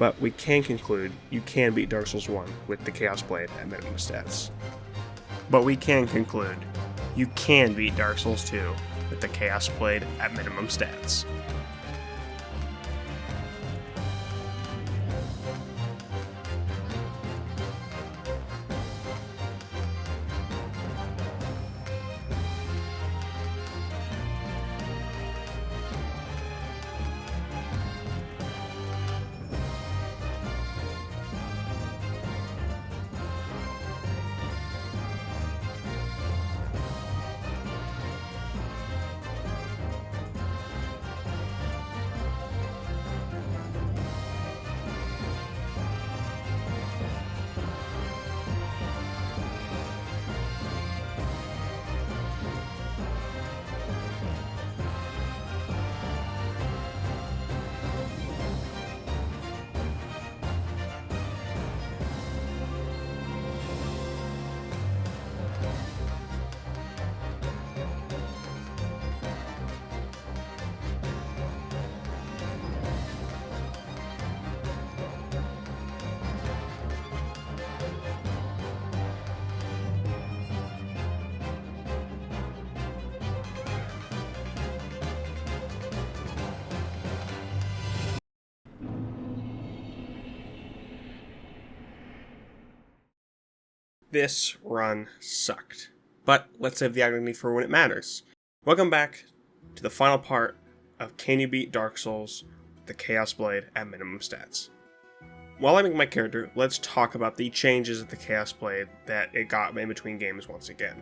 but we can conclude you can beat Dark Souls 1 with the Chaos Blade at minimum stats. But we can conclude you can beat Dark Souls 2 with the Chaos Blade at minimum stats. This run sucked, but let's save the agony for when it matters. Welcome back to the final part of Can You Beat Dark Souls with the Chaos Blade at minimum stats. While I make my character, let's talk about the changes of the Chaos Blade that it got in between games once again.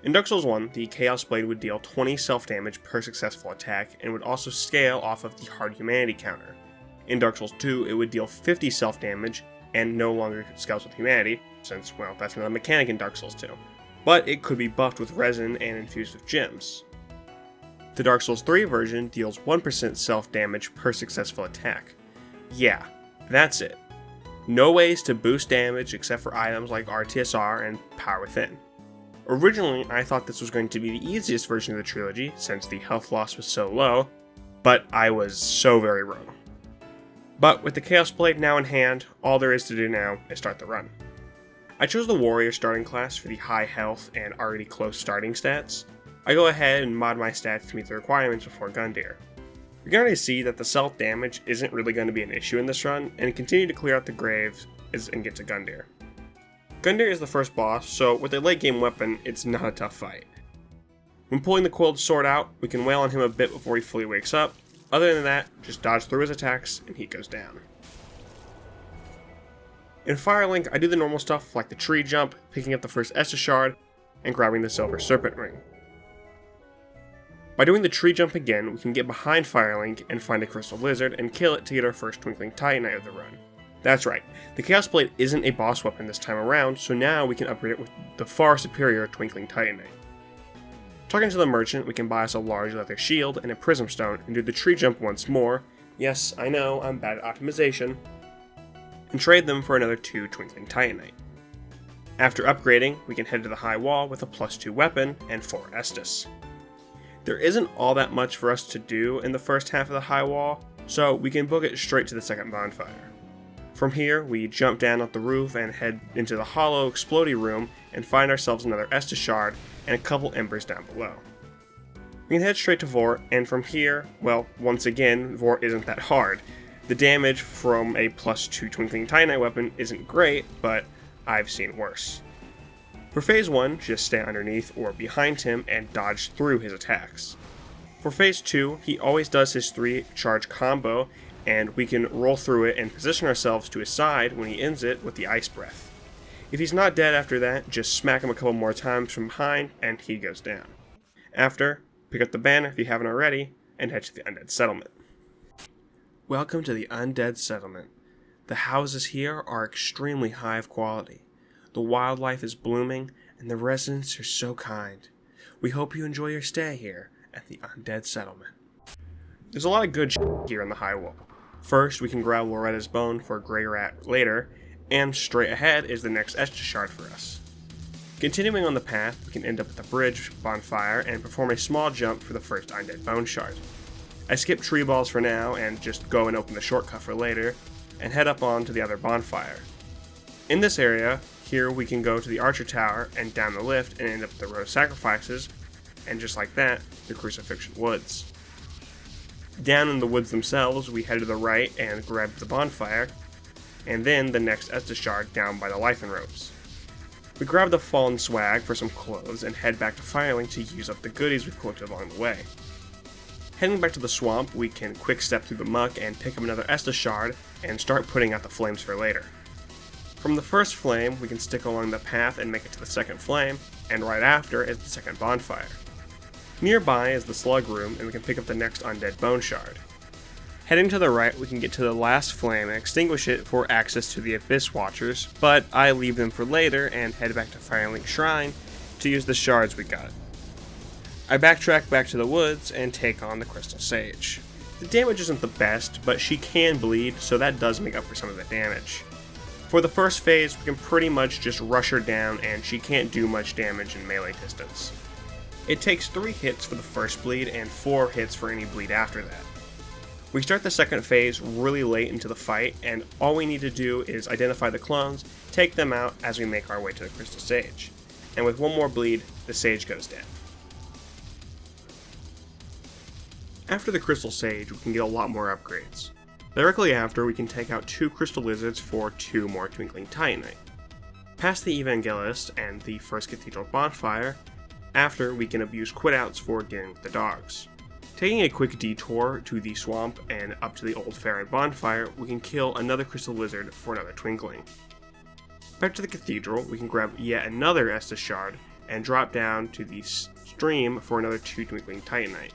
In Dark Souls 1, the Chaos Blade would deal 20 self-damage per successful attack and would also scale off of the hard humanity counter. In Dark Souls 2, it would deal 50 self-damage and no longer scales with humanity, since, well, that's another mechanic in Dark Souls 2. But it could be buffed with resin and infused with gems. The Dark Souls 3 version deals 1% self-damage per successful attack. Yeah, that's it. No ways to boost damage except for items like RTSR and Power Within. Originally, I thought this was going to be the easiest version of the trilogy, since the health loss was so low, but I was so very wrong. But with the Chaos Blade now in hand, all there is to do now is start the run. I chose the Warrior starting class for the high health and already close starting stats. I go ahead and mod my stats to meet the requirements before Gundyr. You can already see that the self damage isn't really going to be an issue in this run, and continue to clear out the graves and get to Gundyr. Gundyr is the first boss, so with a late game weapon, it's not a tough fight. When pulling the coiled sword out, we can wail on him a bit before he fully wakes up. Other than that, just dodge through his attacks and he goes down. In Firelink, I do the normal stuff like the tree jump, picking up the first Estus Shard, and grabbing the Silver Serpent Ring. By doing the tree jump again, we can get behind Firelink and find a Crystal Lizard and kill it to get our first Twinkling Titanite of the run. That's right, the Chaos Blade isn't a boss weapon this time around, so now we can upgrade it with the far superior Twinkling Titanite. Talking to the merchant, we can buy us a large leather shield and a prism stone and do the tree jump once more. Yes, I know, I'm bad at optimization. And trade them for another 2 Twinkling Titanite. After upgrading, we can head to the high wall with a +2 weapon and 4 Estus. There isn't all that much for us to do in the first half of the high wall, so we can book it straight to the second bonfire. From here, we jump down off the roof and head into the hollow explodey room and find ourselves another Estus Shard and a couple embers down below. We can head straight to Vort, and from here, well, once again, Vort isn't that hard. The damage from a +2 Twinkling Titanite weapon isn't great, but I've seen worse. For Phase 1, just stay underneath or behind him and dodge through his attacks. For Phase 2, he always does his 3-charge combo, and we can roll through it and position ourselves to his side when he ends it with the Ice Breath. If he's not dead after that, just smack him a couple more times from behind and he goes down. After, pick up the banner if you haven't already, and head to the Undead Settlement. Welcome to the Undead Settlement. The houses here are extremely high of quality. The wildlife is blooming, and the residents are so kind. We hope you enjoy your stay here at the Undead Settlement. There's a lot of good here in the high wall. First, we can grab Loretta's bone for a Grey Rat later, and straight ahead is the next Estus Shard for us. Continuing on the path, we can end up at the bridge bonfire and perform a small jump for the first Undead Bone Shard. I skip tree balls for now and just go and open the shortcut for later. and head up onto the other bonfire. In this area, here we can go to the Archer Tower and down the lift and end up at the Road of Sacrifices, and just like that, the Crucifixion Woods. Down in the woods themselves, we head to the right and grab the bonfire, and then the next Estus Shard down by the Lythan Ropes. We grab the Fallen Swag for some clothes and head back to Firelink to use up the goodies we've collected along the way. Heading back to the swamp, we can quick step through the muck and pick up another Estus Shard and start putting out the flames for later. From the first flame, we can stick along the path and make it to the second flame, and right after is the second bonfire. Nearby is the Slug Room, and we can pick up the next Undead Bone Shard. Heading to the right, we can get to the last flame and extinguish it for access to the Abyss Watchers, but I leave them for later and head back to Firelink Shrine to use the shards we got. I backtrack back to the woods and take on the Crystal Sage. The damage isn't the best, but she can bleed, so that does make up for some of the damage. For the first phase, we can pretty much just rush her down and she can't do much damage in melee distance. It takes 3 hits for the first bleed and 4 hits for any bleed after that. We start the second phase really late into the fight, and all we need to do is identify the clones, take them out as we make our way to the Crystal Sage. And with one more bleed, the Sage goes down. After the Crystal Sage, we can get a lot more upgrades. Directly after, we can take out 2 Crystal Lizards for 2 more Twinkling Titanite. Past the Evangelist and the first Cathedral bonfire, after we can abuse quit-outs for dealing with the dogs. Taking a quick detour to the swamp and up to the Old Farron bonfire, we can kill another Crystal Lizard for another Twinkling. Back to the Cathedral, we can grab yet another Estus Shard and drop down to the stream for another 2 Twinkling Titanite.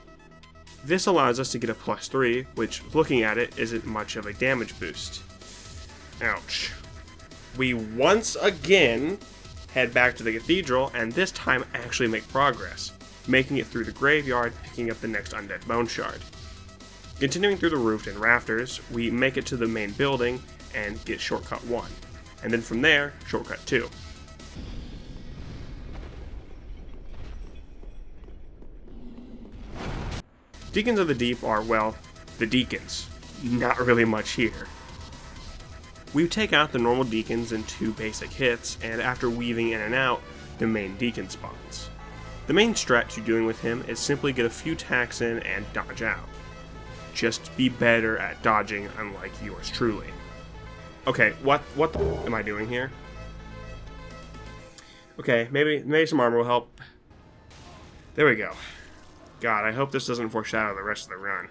This allows us to get a +3, which, looking at it, isn't much of a damage boost. Ouch. We once again head back to the Cathedral, and this time actually make progress, making it through the graveyard, picking up the next Undead Bone Shard. Continuing through the roof and rafters, we make it to the main building and get Shortcut 1, and then from there, Shortcut 2. Deacons of the Deep are, well, the Deacons. Not really much here. We take out the normal Deacons in 2 basic hits, and after weaving in and out, the main Deacon spawns. The main strat to dealing with him is simply get a few attacks in and dodge out. Just be better at dodging, unlike yours truly. Okay, what the am I doing here? Okay, maybe some armor will help. There we go. God, I hope this doesn't foreshadow the rest of the run.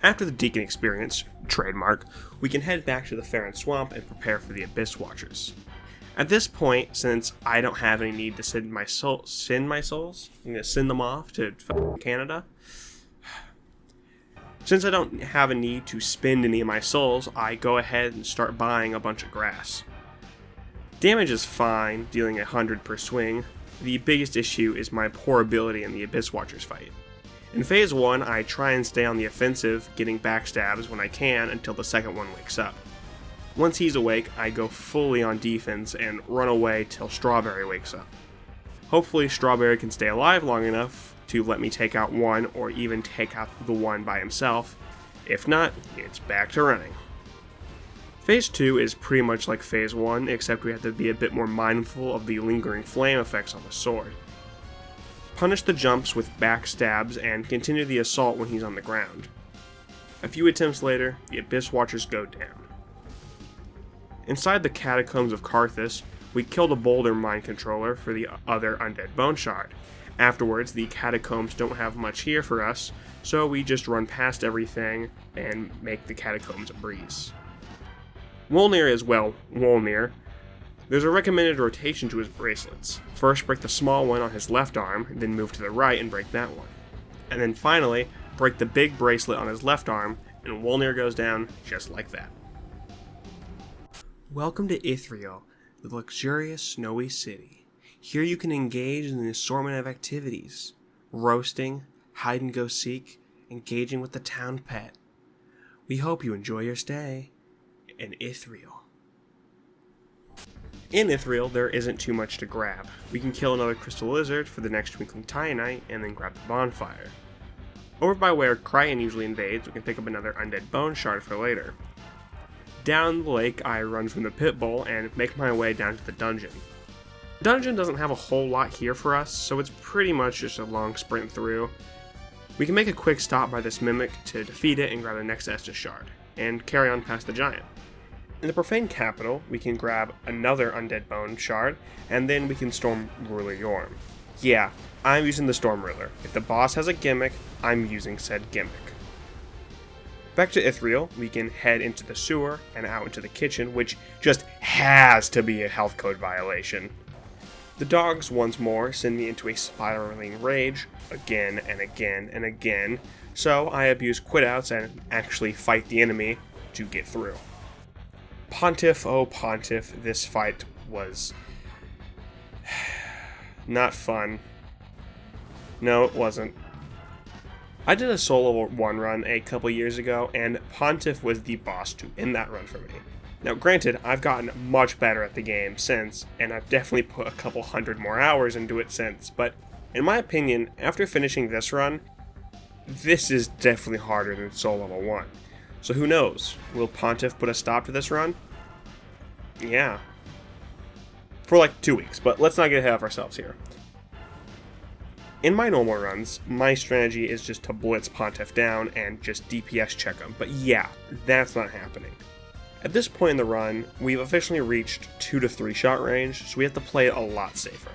After the Deacon experience, trademark, we can head back to the Farron Swamp and prepare for the Abyss Watchers. At this point, since I don't have any need to send my souls? I'm gonna send them off to Canada. Since I don't have a need to spend any of my souls, I go ahead and start buying a bunch of grass. Damage is fine, dealing 100 per swing. The biggest issue is my poor ability in the Abyss Watchers fight. In Phase 1, I try and stay on the offensive, getting backstabs when I can until the second one wakes up. Once he's awake, I go fully on defense and run away till Strawberry wakes up. Hopefully Strawberry can stay alive long enough to let me take out one or even take out the one by himself. If not, it's back to running. Phase 2 is pretty much like Phase 1, except we have to be a bit more mindful of the lingering flame effects on the sword. Punish the jumps with backstabs and continue the assault when he's on the ground. A few attempts later, the Abyss Watchers go down. Inside the Catacombs of Karthus, we kill the Boulder Mind Controller for the other Undead Bone Shard. Afterwards, the Catacombs don't have much here for us, so we just run past everything and make the Catacombs a breeze. Wolnir is, well, Wolnir. There's a recommended rotation to his bracelets. First break the small one on his left arm, then move to the right and break that one. And then finally, break the big bracelet on his left arm, and Wolnir goes down just like that. Welcome to Irithyll, the luxurious snowy city. Here you can engage in an assortment of activities. Roasting, hide and go seek, engaging with the town pet. We hope you enjoy your stay in Irithyll. In Irithyll, there isn't too much to grab. We can kill another Crystal Lizard for the next Twinkling Titanite and then grab the bonfire. Over by where Crichton usually invades, we can pick up another Undead Bone Shard for later. Down the lake, I run from the pit bull and make my way down to the dungeon. The dungeon doesn't have a whole lot here for us, so it's pretty much just a long sprint through. We can make a quick stop by this mimic to defeat it and grab the next Estus Shard, and carry on past the giant. In the Profane Capital, we can grab another Undead Bone Shard, and then we can storm Ruler Yorm. Yeah, I'm using the Storm Ruler. If the boss has a gimmick, I'm using said gimmick. Back to Irithyll, we can head into the sewer and out into the kitchen, which just has to be a health code violation. The dogs once more send me into a spiraling rage, again and again and again, so I abuse quit-outs and actually fight the enemy to get through. Pontiff, oh Pontiff, this fight was not fun. No, it wasn't. I did a solo 1 run a couple years ago, and Pontiff was the boss to end that run for me. Now granted, I've gotten much better at the game since, and I've definitely put a couple hundred more hours into it since, but in my opinion, after finishing this run, this is definitely harder than Soul Level 1. So who knows, will Pontiff put a stop to this run? Yeah. For like 2 weeks, but let's not get ahead of ourselves here. In my normal runs, my strategy is just to blitz Pontiff down and just DPS check him, but yeah, that's not happening. At this point in the run, we've officially reached 2 to 3 shot range, so we have to play it a lot safer.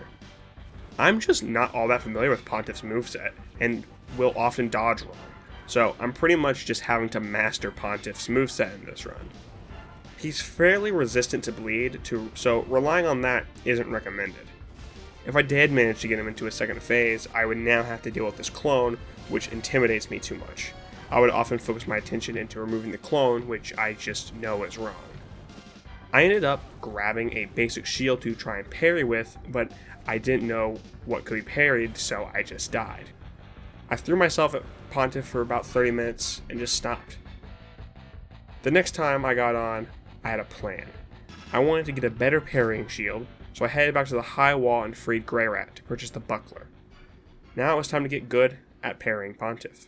I'm just not all that familiar with Pontiff's moveset, and will often dodge wrong, so I'm pretty much just having to master Pontiff's moveset in this run. He's fairly resistant to bleed, so relying on that isn't recommended. If I did manage to get him into a second phase, I would now have to deal with this clone, which intimidates me too much. I would often focus my attention into removing the clone, which I just know is wrong. I ended up grabbing a basic shield to try and parry with, but I didn't know what could be parried, so I just died. I threw myself at Pontiff for about 30 minutes and just stopped. The next time I got on, I had a plan. I wanted to get a better parrying shield, so I headed back to the high wall and freed Greyrat to purchase the buckler. Now it was time to get good at parrying Pontiff.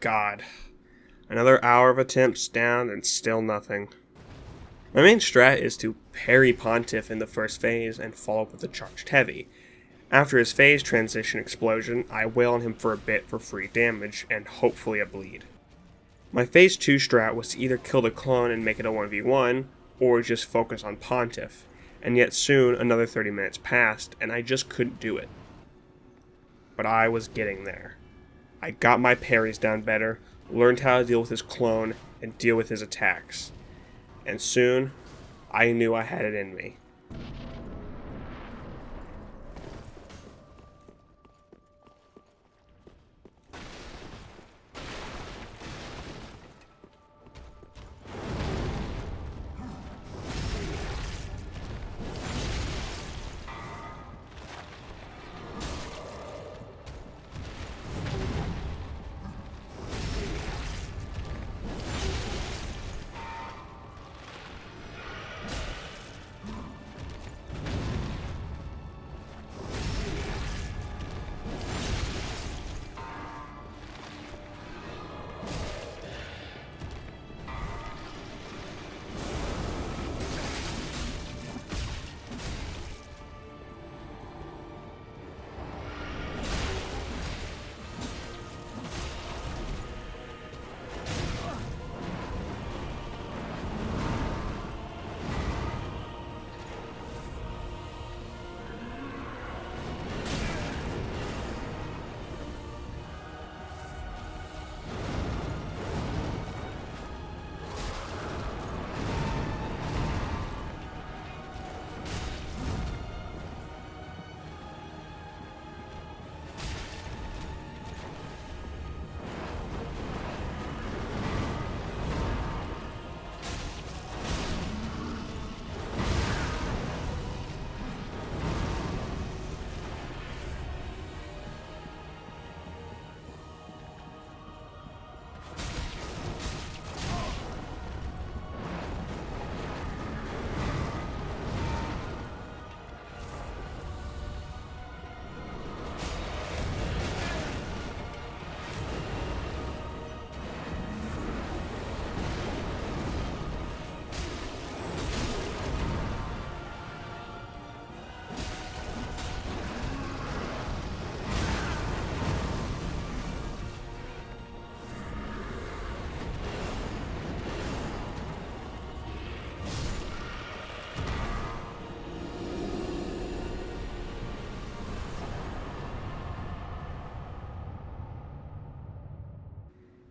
God. Another hour of attempts down and still nothing. My main strat is to parry Pontiff in the first phase and follow up with a charged heavy. After his phase transition explosion, I wail on him for a bit for free damage and hopefully a bleed. My phase 2 strat was to either kill the clone and make it a 1v1, or just focus on Pontiff, and yet soon another 30 minutes passed and I just couldn't do it. But I was getting there. I got my parries down better, learned how to deal with his clone, and deal with his attacks. And soon, I knew I had it in me.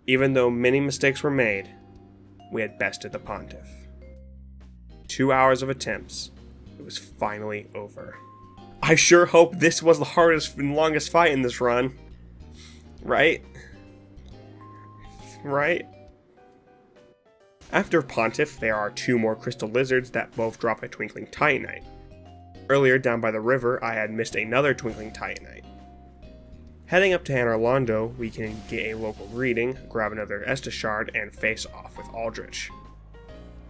Even though many mistakes were made, we had bested the Pontiff. 2 hours of attempts, it was finally over. I sure hope this was the hardest and longest fight in this run. Right? Right? After Pontiff, there are 2 more crystal lizards that both drop a twinkling titanite. Earlier down by the river, I had missed another twinkling titanite. Heading up to Hanorlondo, we can get a local greeting, grab another Estus shard, and face off with Aldrich.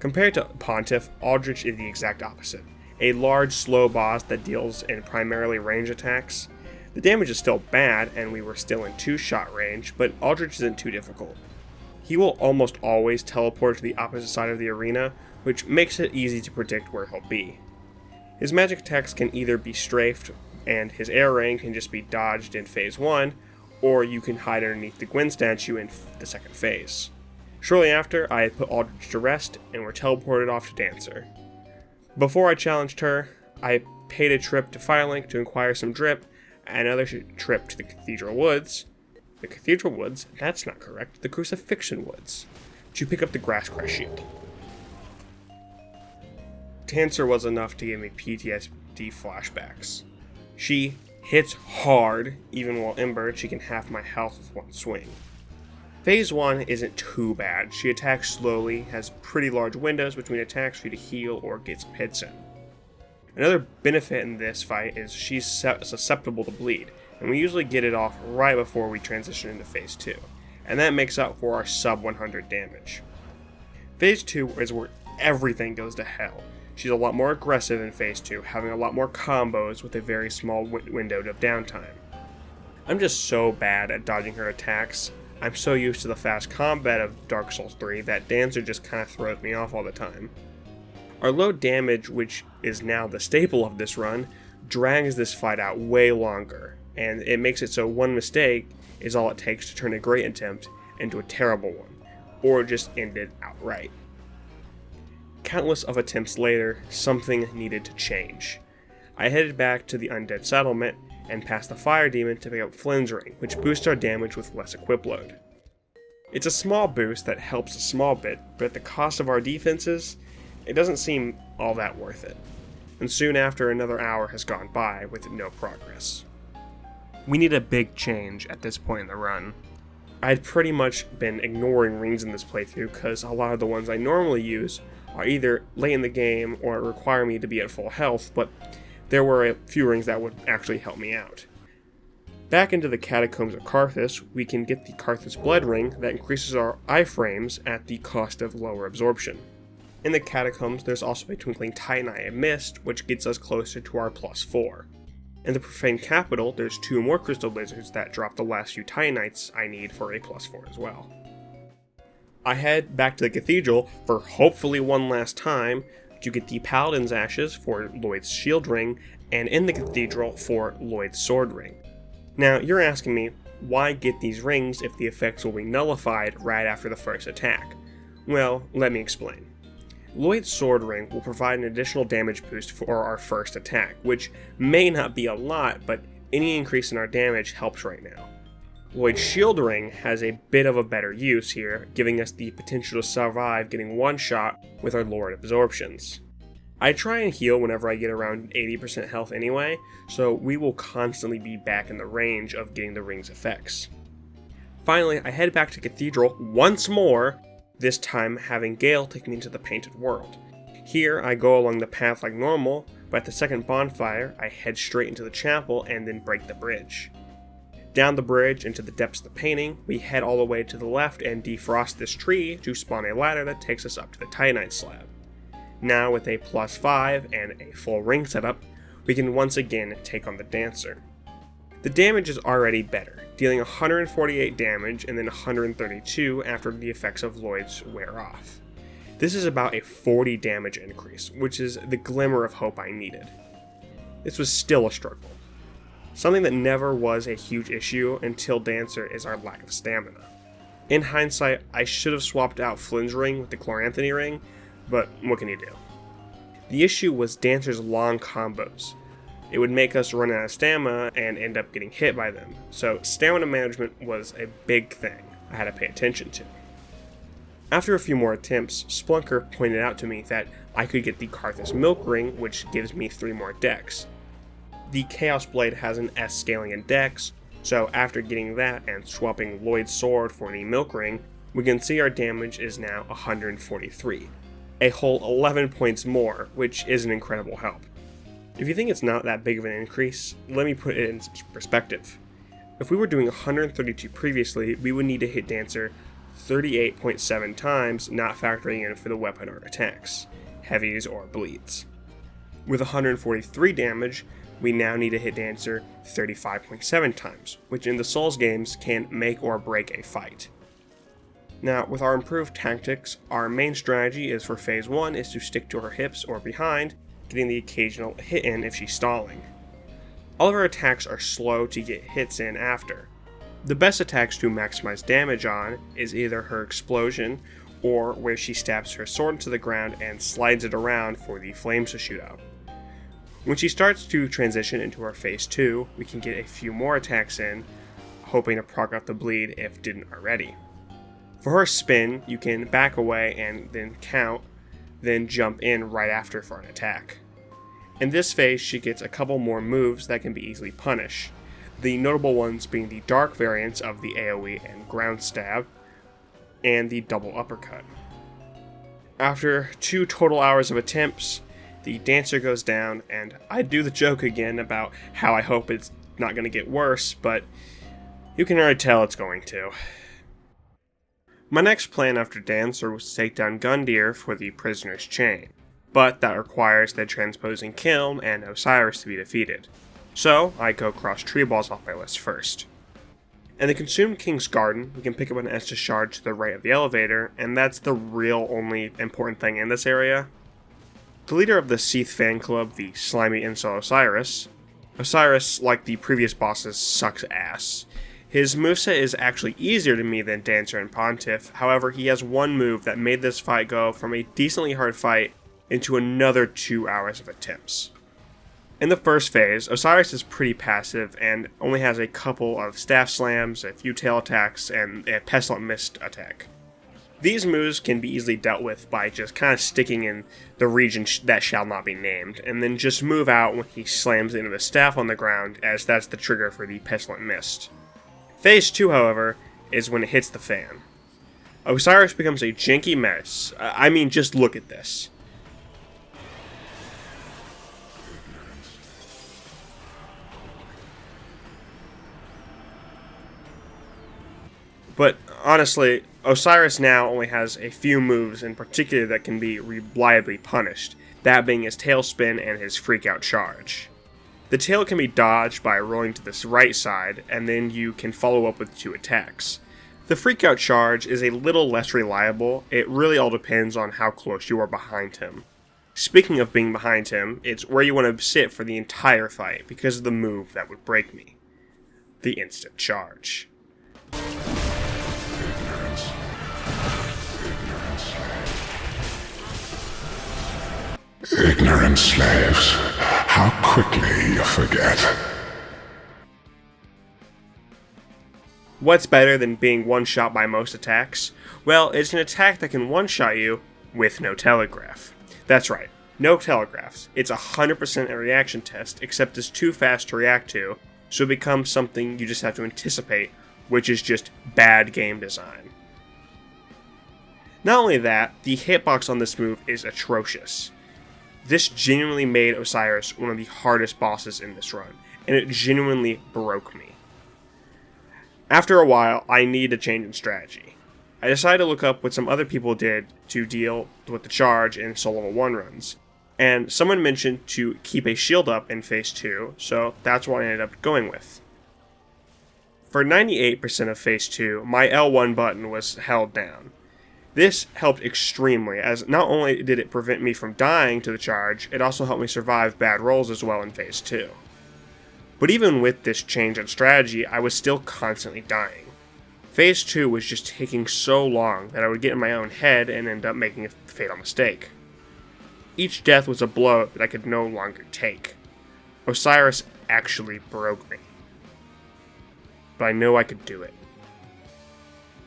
Compared to Pontiff, Aldrich is the exact opposite. A large, slow boss that deals in primarily range attacks. The damage is still bad, and we were still in 2-shot range, but Aldrich isn't too difficult. He will almost always teleport to the opposite side of the arena, which makes it easy to predict where he'll be. His magic attacks can either be strafed, and his air rain can just be dodged in phase 1, or you can hide underneath the Gwen statue in the second phase. Shortly after, I had put Aldrich to rest, and were teleported off to Dancer. Before I challenged her, I paid a trip to Firelink to acquire some drip, and another trip to the Cathedral Woods. The Cathedral Woods? That's not correct. The Crucifixion Woods. To pick up the Grasscrest shield. Dancer was enough to give me PTSD flashbacks. She hits hard, even while Ember, she can half my health with one swing. Phase 1 isn't too bad. She attacks slowly, has pretty large windows between attacks for you to heal or get some hits in. Another benefit in this fight is she's susceptible to bleed, and we usually get it off right before we transition into Phase 2, and that makes up for our sub 100 damage. Phase 2 is where everything goes to hell. She's a lot more aggressive in Phase 2, having a lot more combos with a very small window of downtime. I'm just so bad at dodging her attacks. I'm so used to the fast combat of Dark Souls 3 that Dancer just kind of throws me off all the time. Our low damage, which is now the staple of this run, drags this fight out way longer, and it makes it so one mistake is all it takes to turn a great attempt into a terrible one, or just end it outright. Countless of attempts later, something needed to change. I headed back to the Undead settlement and past the Fire Demon to pick up Flynn's Ring, which boosts our damage with less equip load. It's a small boost that helps a small bit, but at the cost of our defenses, it doesn't seem all that worth it. And soon after, another hour has gone by with no progress. We need a big change at this point in the run. I had pretty much been ignoring rings in this playthrough because a lot of the ones I normally use are either late in the game or require me to be at full health, but there were a few rings that would actually help me out. Back into the Catacombs of Karthus, we can get the Karthus Blood Ring that increases our iframes at the cost of lower absorption. In the Catacombs, there's also a Twinkling Titanite I missed, which gets us closer to our +4. In the Profane Capital, there's 2 more Crystal Lizards that drop the last few Titanites I need for a +4 as well. I head back to the Cathedral for hopefully one last time to get the Paladin's Ashes for Lloyd's Shield Ring, and in the Cathedral for Lloyd's Sword Ring. Now, you're asking me, why get these rings if the effects will be nullified right after the first attack? Well, let me explain. Lloyd's Sword Ring will provide an additional damage boost for our first attack, which may not be a lot, but any increase in our damage helps right now. Lloyd's Shield Ring has a bit of a better use here, giving us the potential to survive getting one shot with our lowered absorptions. I try and heal whenever I get around 80% health anyway, so we will constantly be back in the range of getting the ring's effects. Finally, I head back to Cathedral once more, this time having Gael take me into the Painted World. Here, I go along the path like normal, but at the second bonfire, I head straight into the chapel and then break the bridge. Down the bridge into the depths of the painting, we head all the way to the left and defrost this tree to spawn a ladder that takes us up to the Titanite slab. Now with a +5 and a full ring setup, we can once again take on the Dancer. The damage is already better, dealing 148 damage and then 132 after the effects of Lloyd's wear off. This is about a 40 damage increase, which is the glimmer of hope I needed. This was still a struggle. Something that never was a huge issue until Dancer is our lack of stamina. In hindsight, I should have swapped out Flynn's ring with the Chloranthy ring, but what can you do? The issue was Dancer's long combos. It would make us run out of stamina and end up getting hit by them, so stamina management was a big thing. I had to pay attention to. After a few more attempts, Splunker pointed out to me that I could get the Karthus Milk Ring, which gives me 3 more dex. The Chaos Blade has an S scaling in dex, so after getting that and swapping Lloyd's sword for the Milk Ring, we can see our damage is now 143. A whole 11 points more, which is an incredible help. If you think it's not that big of an increase, let me put it in perspective. If we were doing 132 previously, we would need to hit Dancer 38.7 times, not factoring in for the weapon or attacks, heavies or bleeds. With 143 damage, we now need to hit Dancer 35.7 times, which in the Souls games can make or break a fight. Now, with our improved tactics, our main strategy is for Phase 1 is to stick to her hips or behind, getting the occasional hit in if she's stalling. All of her attacks are slow to get hits in after. The best attacks to maximize damage on is either her explosion or where she stabs her sword into the ground and slides it around for the flames to shoot out. When she starts to transition into her Phase 2, we can get a few more attacks in, hoping to proc out the bleed if didn't already. For her spin, you can back away and then count, then jump in right after for an attack. In this phase, she gets a couple more moves that can be easily punished, the notable ones being the dark variants of the AoE and ground stab, and the double uppercut. After 2 total hours of attempts, the Dancer goes down, and I do the joke again about how I hope it's not going to get worse, but you can already tell it's going to. My next plan after Dancer was to take down Gundyr for the Prisoner's Chain, but that requires the Transposing Kiln and Osiris to be defeated. So, I go cross Tree Balls off my list first. In the Consumed King's Garden, we can pick up an Estus Shard to the right of the elevator, and that's the real only important thing in this area. The leader of the Seath fan club, the slimy incel Osiris, like the previous bosses, sucks ass. His moveset is actually easier to me than Dancer and Pontiff, however he has one move that made this fight go from a decently hard fight into another 2 hours of attempts. In the first phase, Osiris is pretty passive and only has a couple of staff slams, a few tail attacks, and a pestilent mist attack. These moves can be easily dealt with by just kind of sticking in the region that shall not be named, and then just move out when he slams into the staff on the ground, as that's the trigger for the pestilent mist. Phase 2, however, is when it hits the fan. Osiris becomes a janky mess. I mean, just look at this. But honestly, Osiris now only has a few moves in particular that can be reliably punished, that being his tail spin and his freak-out charge. The tail can be dodged by rolling to the right side, and then you can follow up with 2 attacks. The freak-out charge is a little less reliable. It really all depends on how close you are behind him. Speaking of being behind him, it's where you want to sit for the entire fight because of the move that would break me. The instant charge. Ignorant slaves, how quickly you forget. What's better than being one-shot by most attacks? Well, it's an attack that can one-shot you with no telegraph. That's right, no telegraphs. It's 100% a reaction test, except it's too fast to react to, so it becomes something you just have to anticipate, which is just bad game design. Not only that, the hitbox on this move is atrocious. This genuinely made Osiris one of the hardest bosses in this run, and it genuinely broke me. After a while, I need a change in strategy. I decided to look up what some other people did to deal with the charge in Soul Level 1 runs, and someone mentioned to keep a shield up in Phase 2, so that's what I ended up going with. For 98% of Phase 2, my L1 button was held down. This helped extremely, as not only did it prevent me from dying to the charge, it also helped me survive bad rolls as well in Phase 2. But even with this change in strategy, I was still constantly dying. Phase 2 was just taking so long that I would get in my own head and end up making a fatal mistake. Each death was a blow that I could no longer take. Osiris actually broke me. But I know I could do it.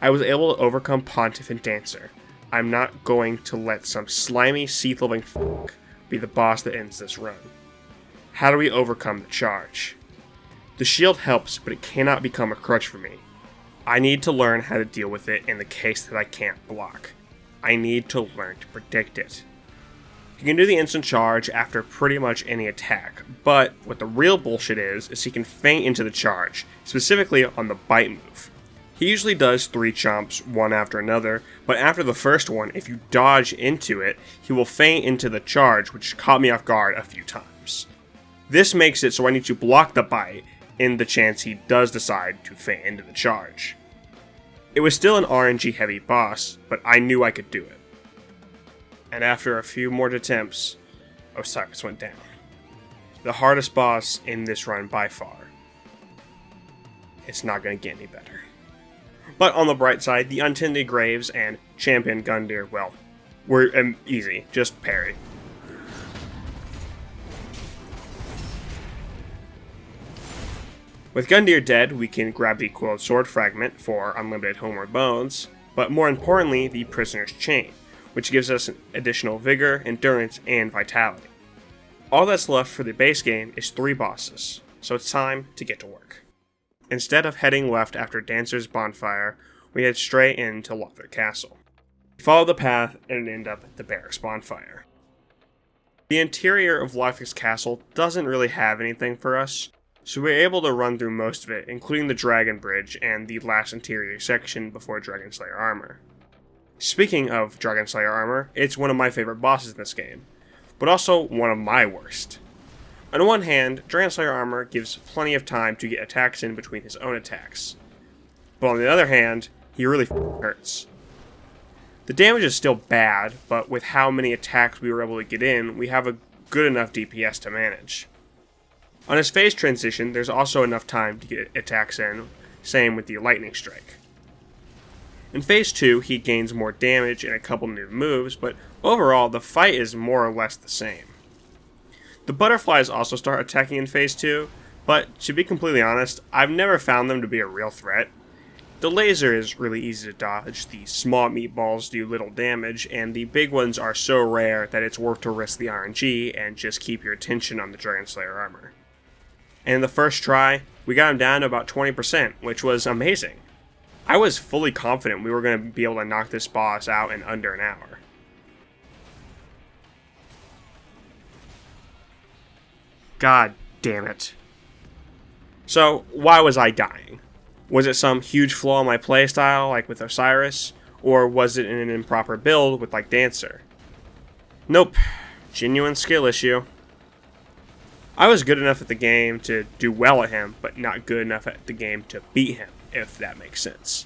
I was able to overcome Pontiff and Dancer. I'm not going to let some slimy, seed-loving fuck be the boss that ends this run. How do we overcome the charge? The shield helps, but it cannot become a crutch for me. I need to learn how to deal with it in the case that I can't block. I need to learn to predict it. He can do the instant charge after pretty much any attack, but what the real bullshit is he can feint into the charge, specifically on the bite move. He usually does 3 chomps, one after another, but after the first one, if you dodge into it, he will feint into the charge, which caught me off guard a few times. This makes it so I need to block the bite in the chance he does decide to feint into the charge. It was still an RNG heavy boss, but I knew I could do it. And after a few more attempts, Osiris went down. The hardest boss in this run by far. It's not going to get any better. But on the bright side, the Untended Graves and Champion Gundyr, well, were easy, just parry. With Gundyr dead, we can grab the Coiled Sword Fragment for unlimited homeward bones, but more importantly, the Prisoner's Chain, which gives us an additional vigor, endurance, and vitality. All that's left for the base game is 3 bosses, so it's time to get to work. Instead of heading left after Dancer's bonfire, we head straight into Lothric Castle. We follow the path and end up at the Barracks bonfire. The interior of Lothric's castle doesn't really have anything for us, so we were able to run through most of it, including the Dragon Bridge and the last interior section before Dragonslayer Armour. Speaking of Dragonslayer Armour, it's one of my favorite bosses in this game, but also one of my worst. On one hand, Dragonslayer Armour gives plenty of time to get attacks in between his own attacks, but on the other hand, he really hurts. The damage is still bad, but with how many attacks we were able to get in, we have a good enough DPS to manage. On his phase transition, there's also enough time to get attacks in, same with the Lightning Strike. In Phase 2, he gains more damage and a couple new moves, but overall, the fight is more or less the same. The butterflies also start attacking in Phase 2, but to be completely honest, I've never found them to be a real threat. The laser is really easy to dodge, the small meatballs do little damage, and the big ones are so rare that it's worth to risk the RNG and just keep your attention on the Dragonslayer Armour. And in the first try, we got him down to about 20%, which was amazing. I was fully confident we were going to be able to knock this boss out in under an hour. God damn it. So, why was I dying? Was it some huge flaw in my playstyle, like with Osiris? Or was it an improper build with like Dancer? Nope. Genuine skill issue. I was good enough at the game to do well at him, but not good enough at the game to beat him, if that makes sense.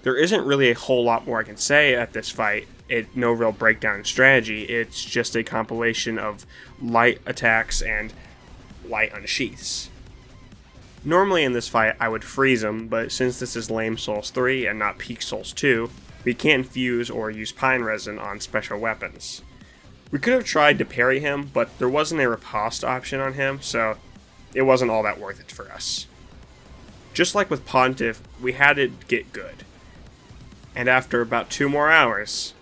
There isn't really a whole lot more I can say at this fight. No real breakdown in strategy, it's just a compilation of light attacks and light unsheaths. Normally in this fight I would freeze him, but since this is Lame Souls 3 and not Peak Souls 2, we can't fuse or use pine resin on special weapons. We could have tried to parry him, but there wasn't a riposte option on him, so it wasn't all that worth it for us. Just like with Pontiff, we had to get good. And after about 2 more hours,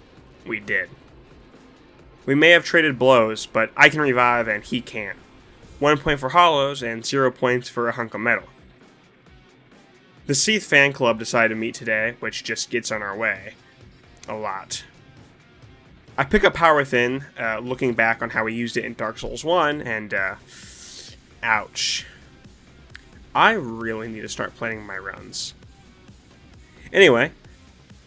we did. We may have traded blows, but I can revive and he can't. 1 point for hollows and 0 points for a hunk of metal. The Seath fan club decided to meet today, which just gets on our way. A lot. I pick up Power Within, looking back on how we used it in Dark Souls 1, and ouch. I really need to start planning my runs. Anyway,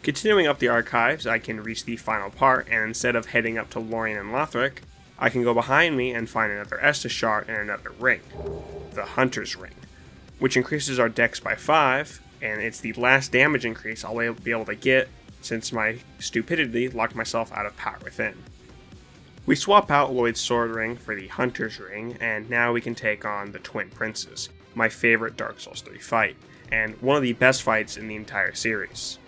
continuing up the archives, I can reach the final part, and instead of heading up to Lorien and Lothric, I can go behind me and find another Estus Shard and another ring, the Hunter's Ring, which increases our dex by 5, and it's the last damage increase I'll be able to get since my stupidity locked myself out of Power Within. We swap out Lloyd's Sword Ring for the Hunter's Ring, and now we can take on the Twin Princes, my favorite Dark Souls 3 fight, and one of the best fights in the entire series.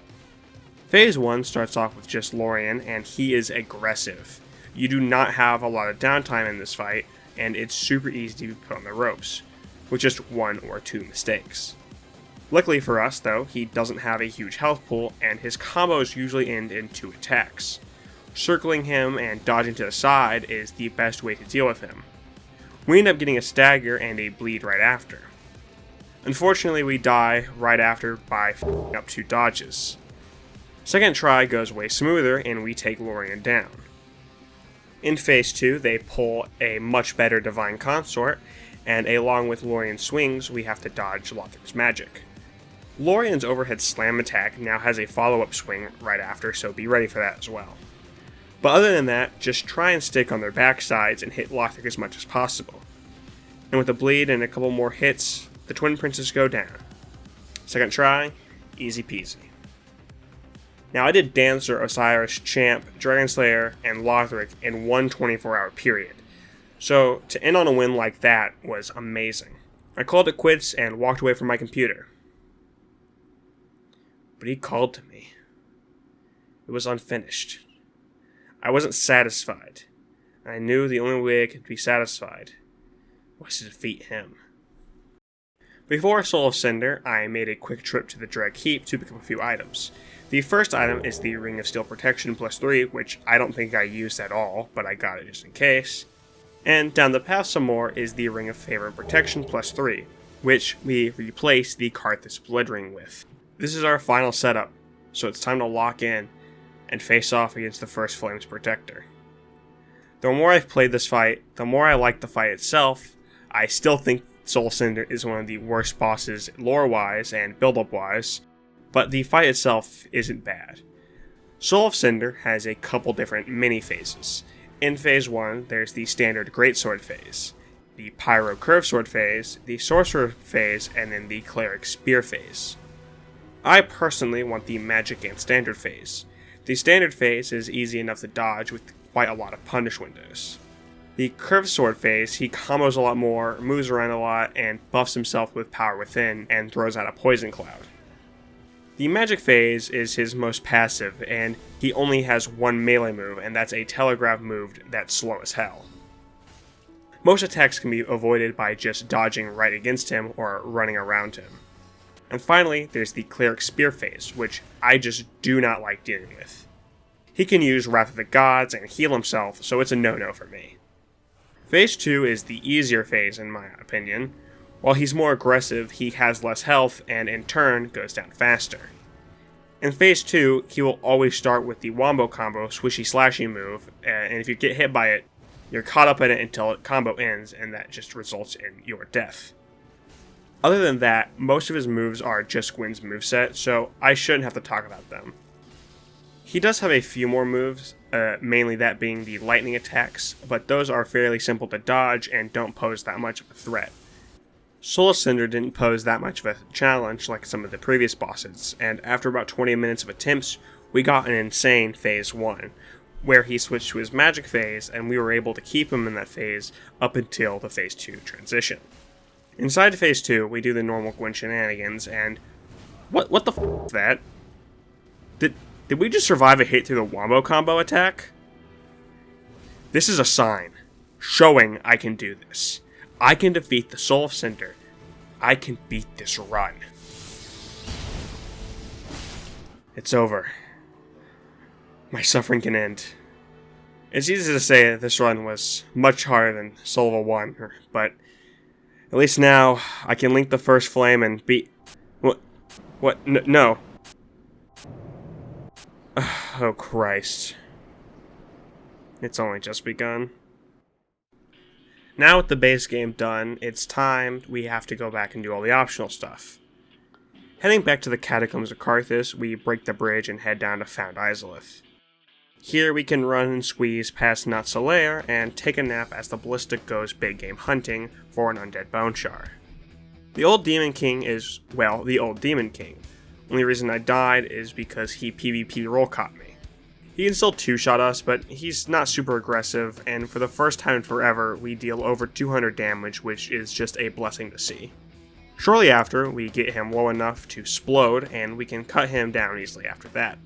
Phase 1 starts off with just Lorien, and he is aggressive. You do not have a lot of downtime in this fight, and it's super easy to be put on the ropes, with just 1 or 2 mistakes. Luckily for us, though, he doesn't have a huge health pool, and his combos usually end in 2 attacks. Circling him and dodging to the side is the best way to deal with him. We end up getting a stagger and a bleed right after. Unfortunately, we die right after by f***ing up 2 dodges. Second try goes way smoother, and we take Lorien down. In Phase 2, they pull a much better Divine Consort, and along with Lorien's swings, we have to dodge Lothric's magic. Lorien's overhead slam attack now has a follow-up swing right after, so be ready for that as well. But other than that, just try and stick on their backsides and hit Lothric as much as possible. And with a bleed and a couple more hits, the Twin Princes go down. Second try, easy peasy. Now I did Dancer, Osiris, Champ, Dragonslayer, and Lothric in one 24-hour period. So to end on a win like that was amazing. I called it quits and walked away from my computer. But he called to me. It was unfinished. I wasn't satisfied. I knew the only way I could be satisfied was to defeat him. Before Soul of Cinder, I made a quick trip to the Dreg Heap to pick up a few items. The first item is the Ring of Steel Protection +3, which I don't think I used at all, but I got it just in case. And down the path some more is the Ring of Favor and Protection +3, which we replace the Karthus Blood Ring with. This is our final setup, so it's time to lock in and face off against the First Flames Protector. The more I've played this fight, the more I like the fight itself. I still think Soul of Cinder is one of the worst bosses lore-wise and build-up-wise, but the fight itself isn't bad. Soul of Cinder has a couple different mini-phases. In Phase 1, there's the standard Greatsword phase, the Pyro Curve Sword phase, the Sorcerer phase, and then the Cleric Spear phase. I personally want the Magic and Standard phase. The Standard phase is easy enough to dodge with quite a lot of punish windows. The Curved Sword phase, he combos a lot more, moves around a lot, and buffs himself with Power Within and throws out a Poison Cloud. The Magic phase is his most passive, and he only has one melee move, and that's a Telegraph move that's slow as hell. Most attacks can be avoided by just dodging right against him or running around him. And finally, there's the Cleric Spear phase, which I just do not like dealing with. He can use Wrath of the Gods and heal himself, so it's a no-no for me. Phase 2 is the easier phase in my opinion. While he's more aggressive, he has less health and in turn goes down faster. In Phase 2, he will always start with the Wombo combo Swishy Slashy move, and if you get hit by it, you're caught up in it until the combo ends, and that just results in your death. Other than that, most of his moves are just Gwyn's moveset, so I shouldn't have to talk about them. He does have a few more moves, mainly that being the lightning attacks, but those are fairly simple to dodge and don't pose that much of a threat. Soul of Cinder didn't pose that much of a challenge like some of the previous bosses, and after about 20 minutes of attempts, we got an insane Phase 1, where he switched to his magic phase, and we were able to keep him in that phase up until the Phase 2 transition. Inside Phase 2, we do the normal Gwyn shenanigans, and what the f*** is that? Did we just survive a hit through the Wombo combo attack? This is a sign, showing I can do this. I can defeat the Soul of Cinder. I can beat this run. It's over. My suffering can end. It's easy to say that this run was much harder than Soul of 1, but at least now, I can link the First Flame and beat... What? No. Oh, Christ. It's only just begun. Now with the base game done, it's time we have to go back and do all the optional stuff. Heading back to the Catacombs of Karthus, we break the bridge and head down to Found Izalith. Here we can run and squeeze past Nat's lair and take a nap as the Ballista goes big game hunting for an undead bone shard. The old Demon King is, well, the old Demon King. Only reason I died is because he PvP roll caught me. He can still two-shot us, but he's not super aggressive, and for the first time in forever, we deal over 200 damage, which is just a blessing to see. Shortly after, we get him low enough to explode, and we can cut him down easily after that.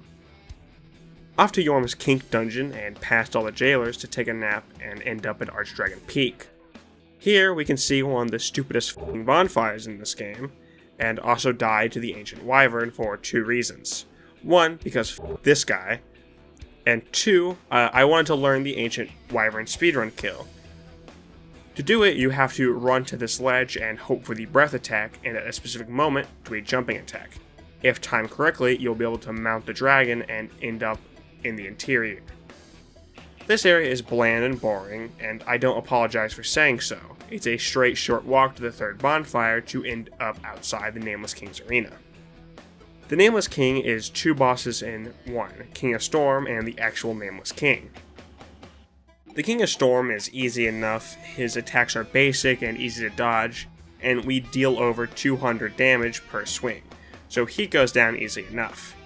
Off to Yorm's Kink dungeon and past all the jailers to take a nap and end up at Archdragon Peak. Here we can see one of the stupidest f***ing bonfires in this game, and also died to the Ancient Wyvern for 2 reasons. 1, because this guy, and 2, I wanted to learn the Ancient Wyvern speedrun kill. To do it, you have to run to this ledge and hope for the breath attack, and at a specific moment, do a jumping attack. If timed correctly, you'll be able to mount the dragon and end up in the interior. This area is bland and boring, and I don't apologize for saying so. It's a straight short walk to the 3rd bonfire to end up outside the Nameless King's arena. The Nameless King is 2 bosses in 1, King of Storm and the actual Nameless King. The King of Storm is easy enough, his attacks are basic and easy to dodge, and we deal over 200 damage per swing, so he goes down easy enough.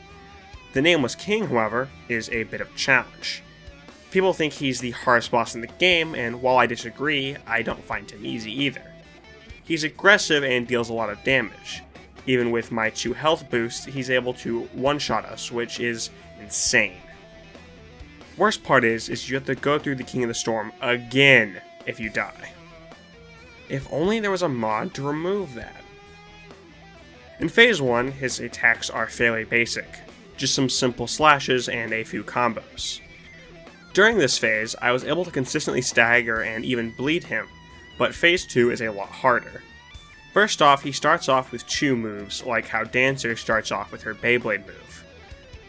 The Nameless King, however, is a bit of a challenge. People think he's the hardest boss in the game, and while I disagree, I don't find him easy either. He's aggressive and deals a lot of damage. Even with my 2 health boosts, he's able to one-shot us, which is insane. Worst part is you have to go through the King of the Storm again if you die. If only there was a mod to remove that. In Phase 1, his attacks are fairly basic, just some simple slashes and a few combos. During this phase, I was able to consistently stagger and even bleed him, but Phase 2 is a lot harder. First off, he starts off with 2 moves, like how Dancer starts off with her Beyblade move.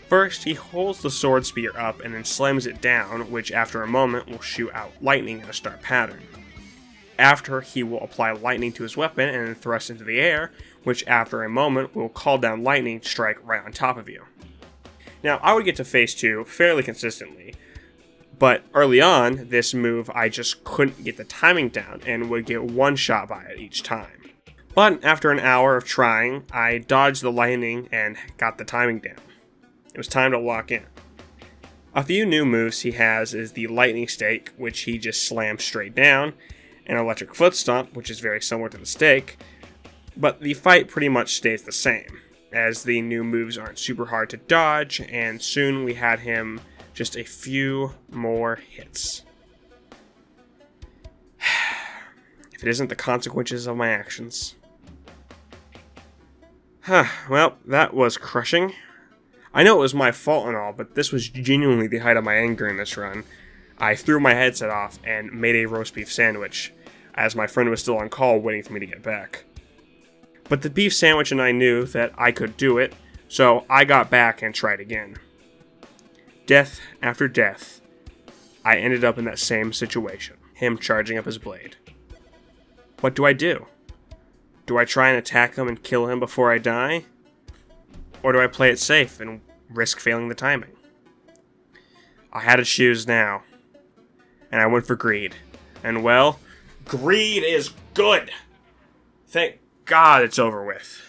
First, he holds the sword spear up and then slams it down, which after a moment will shoot out lightning in a star pattern. After, he will apply lightning to his weapon and then thrust into the air, which after a moment will call down lightning to strike right on top of you. Now, I would get to Phase 2 fairly consistently, but early on, this move I just couldn't get the timing down and would get one shot by it each time. But after an hour of trying, I dodged the lightning and got the timing down. It was time to lock in. A few new moves he has is the lightning stake, which he just slams straight down, and electric foot stomp, which is very similar to the stake, but the fight pretty much stays the same, as the new moves aren't super hard to dodge, and soon we had him just a few more hits. If it isn't the consequences of my actions. Well, that was crushing. I know it was my fault and all, but this was genuinely the height of my anger in this run. I threw my headset off and made a roast beef sandwich, as my friend was still on call waiting for me to get back. But the beef sandwich and I knew that I could do it, so I got back and tried again. Death after death, I ended up in that same situation, him charging up his blade. What do? Do I try and attack him and kill him before I die? Or do I play it safe and risk failing the timing? I had to choose now, and I went for greed. And well, greed is good! Thank God it's over with.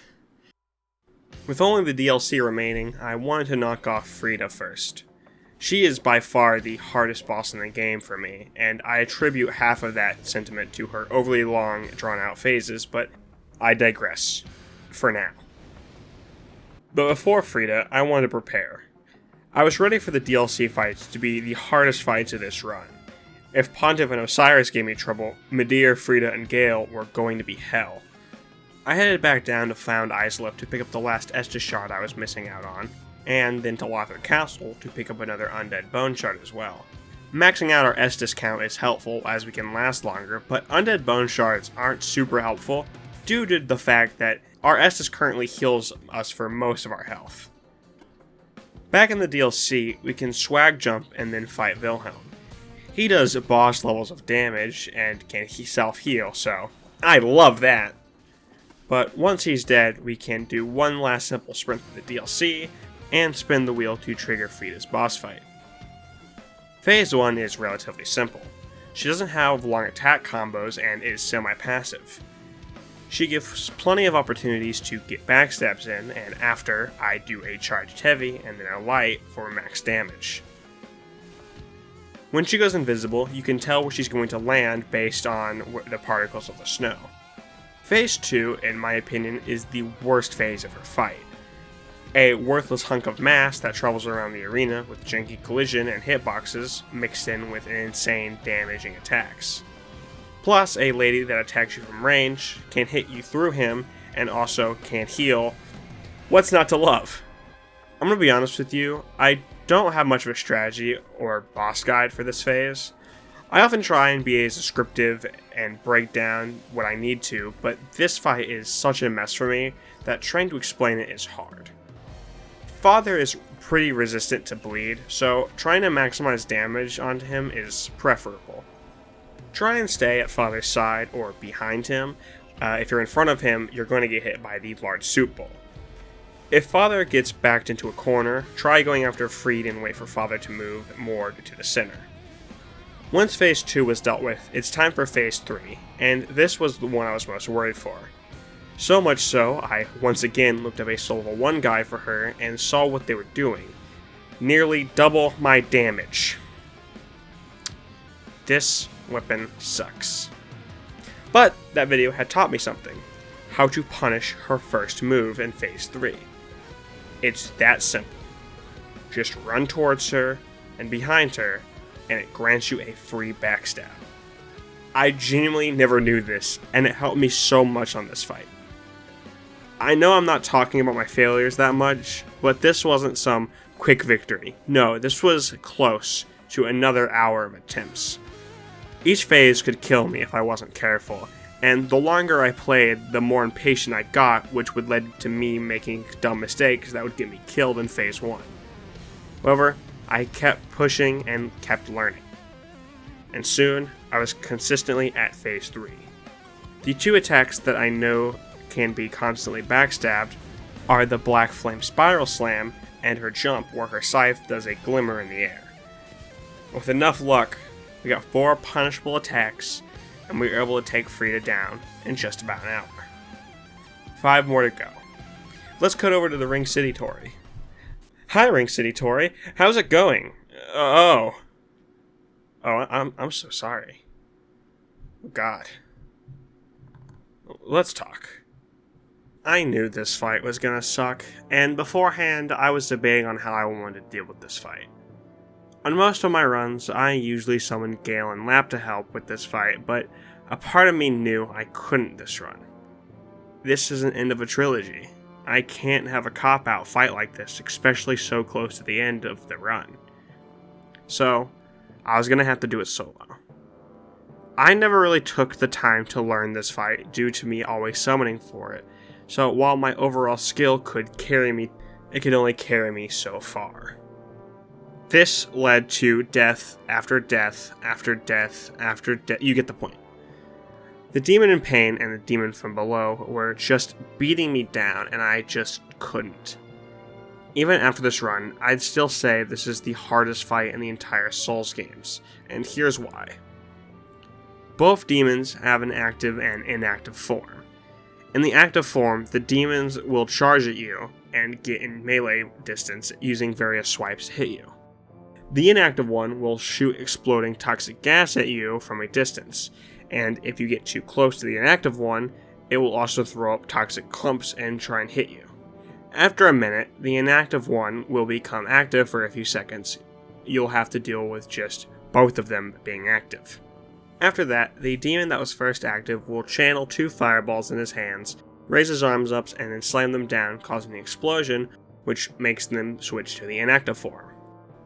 With only the DLC remaining, I wanted to knock off Friede first. She is by far the hardest boss in the game for me, and I attribute half of that sentiment to her overly long, drawn-out phases, but I digress. For now. But before Friede, I wanted to prepare. I was ready for the DLC fights to be the hardest fights of this run. If Pontiff and Osiris gave me trouble, Midir, Friede, and Gael were going to be hell. I headed back down to Found Islip to pick up the last Estus shard I was missing out on, and then to Lothar Castle to pick up another Undead Bone Shard as well. Maxing out our Estus count is helpful as we can last longer, but Undead Bone Shards aren't super helpful due to the fact that our Estus currently heals us for most of our health. Back in the DLC, we can swag jump and then fight Wilhelm. He does boss levels of damage and can self-heal, so I love that. But once he's dead, we can do one last simple sprint through the DLC and spin the wheel to trigger Friede's boss fight. Phase 1 is relatively simple. She doesn't have long attack combos and is semi-passive. She gives plenty of opportunities to get backstabs in, and after, I do a charged heavy and then a light for max damage. When she goes invisible, you can tell where she's going to land based on the particles of the snow. Phase 2, in my opinion, is the worst phase of her fight. A worthless hunk of mass that travels around the arena with janky collision and hitboxes mixed in with insane damaging attacks. Plus, a lady that attacks you from range can hit you through him and also can't heal, what's not to love? I'm gonna be honest with you, I don't have much of a strategy or boss guide for this phase. I often try and be as descriptive and break down what I need to, but this fight is such a mess for me that trying to explain it is hard. Father is pretty resistant to bleed, so trying to maximize damage onto him is preferable. Try and stay at Father's side or behind him. If you're in front of him, you're going to get hit by the large soup bowl. If Father gets backed into a corner, try going after Friede and wait for Father to move more to the center. Once Phase 2 was dealt with, it's time for Phase 3, and this was the one I was most worried for. So much so, I once again looked up a level 1 guide for her and saw what they were doing. Nearly double my damage. This weapon sucks. But that video had taught me something. How to punish her first move in Phase 3. It's that simple. Just run towards her and behind her, and it grants you a free backstab. I genuinely never knew this, and it helped me so much on this fight. I know I'm not talking about my failures that much, but this wasn't some quick victory. No, this was close to another hour of attempts. Each phase could kill me if I wasn't careful, and the longer I played, the more impatient I got, which would lead to me making dumb mistakes that would get me killed in Phase 1. However, I kept pushing and kept learning. And soon, I was consistently at Phase 3. The two attacks that I know can be constantly backstabbed are the Black Flame Spiral Slam and her jump where her scythe does a glimmer in the air. With enough luck, we got 4 punishable attacks, and we were able to take Friede down in just about an hour. 5 more to go. Let's cut over to the Ring City Tori. Hi Ring City Tori, how's it going? I'm so sorry. Oh God. Let's talk. I knew this fight was gonna suck, and beforehand I was debating on how I wanted to deal with this fight. On most of my runs, I usually summon Gael and Lap to help with this fight, but a part of me knew I couldn't this run. This is an end of a trilogy. I can't have a cop-out fight like this, especially so close to the end of the run. So, I was gonna have to do it solo. I never really took the time to learn this fight due to me always summoning for it, so while my overall skill could carry me, it could only carry me so far. This led to death after death after death after death. You get the point. The demon in pain and the demon from below were just beating me down, and I just couldn't. Even after this run, I'd still say this is the hardest fight in the entire Souls games, and here's why. Both demons have an active and inactive form. In the active form, the demons will charge at you and get in melee distance using various swipes to hit you. The inactive one will shoot exploding toxic gas at you from a distance, and if you get too close to the inactive one, it will also throw up toxic clumps and try and hit you. After a minute, the inactive one will become active for a few seconds. You'll have to deal with just both of them being active. After that, the demon that was first active will channel 2 fireballs in his hands, raise his arms up, and then slam them down, causing an explosion, which makes them switch to the inactive form.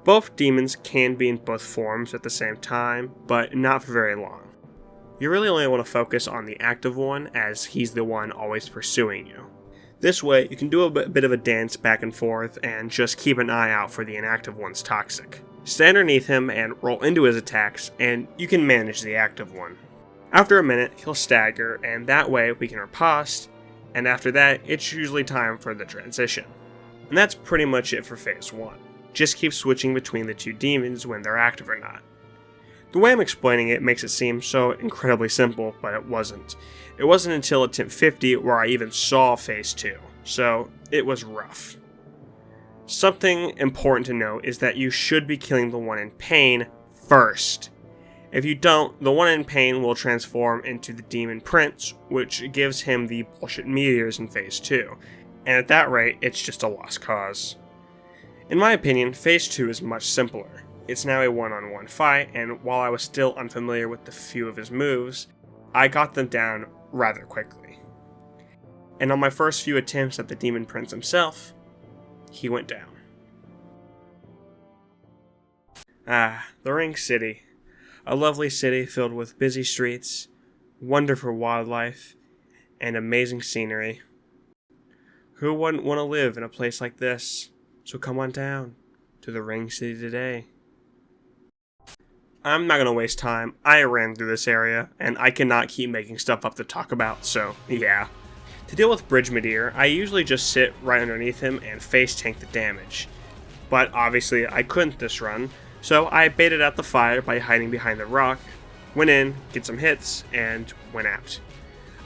Both demons can be in both forms at the same time, but not for very long. You really only want to focus on the active one, as he's the one always pursuing you. This way, you can do a bit of a dance back and forth, and just keep an eye out for the inactive one's toxic. Stay underneath him and roll into his attacks, and you can manage the active one. After a minute, he'll stagger, and that way we can riposte, and after that, it's usually time for the transition. And that's pretty much it for Phase 1. Just keep switching between the 2 demons when they're active or not. The way I'm explaining it makes it seem so incredibly simple, but it wasn't. It wasn't until attempt 50 where I even saw Phase 2, so it was rough. Something important to note is that you should be killing the one in pain first. If you don't, the one in pain will transform into the Demon Prince, which gives him the bullshit meteors in Phase 2, and at that rate, it's just a lost cause. In my opinion, Phase 2 is much simpler. It's now a one-on-one fight, and while I was still unfamiliar with a few of his moves, I got them down rather quickly. And on my first few attempts at the Demon Prince himself, he went down. The Ring City. A lovely city filled with busy streets, wonderful wildlife, and amazing scenery. Who wouldn't want to live in a place like this? So come on down to the Ring City today. I'm not going to waste time. I ran through this area, and I cannot keep making stuff up to talk about, so yeah. To deal with Bridge Midir, I usually just sit right underneath him and face tank the damage. But obviously I couldn't this run, so I baited out the fire by hiding behind the rock, went in, did some hits, and went out.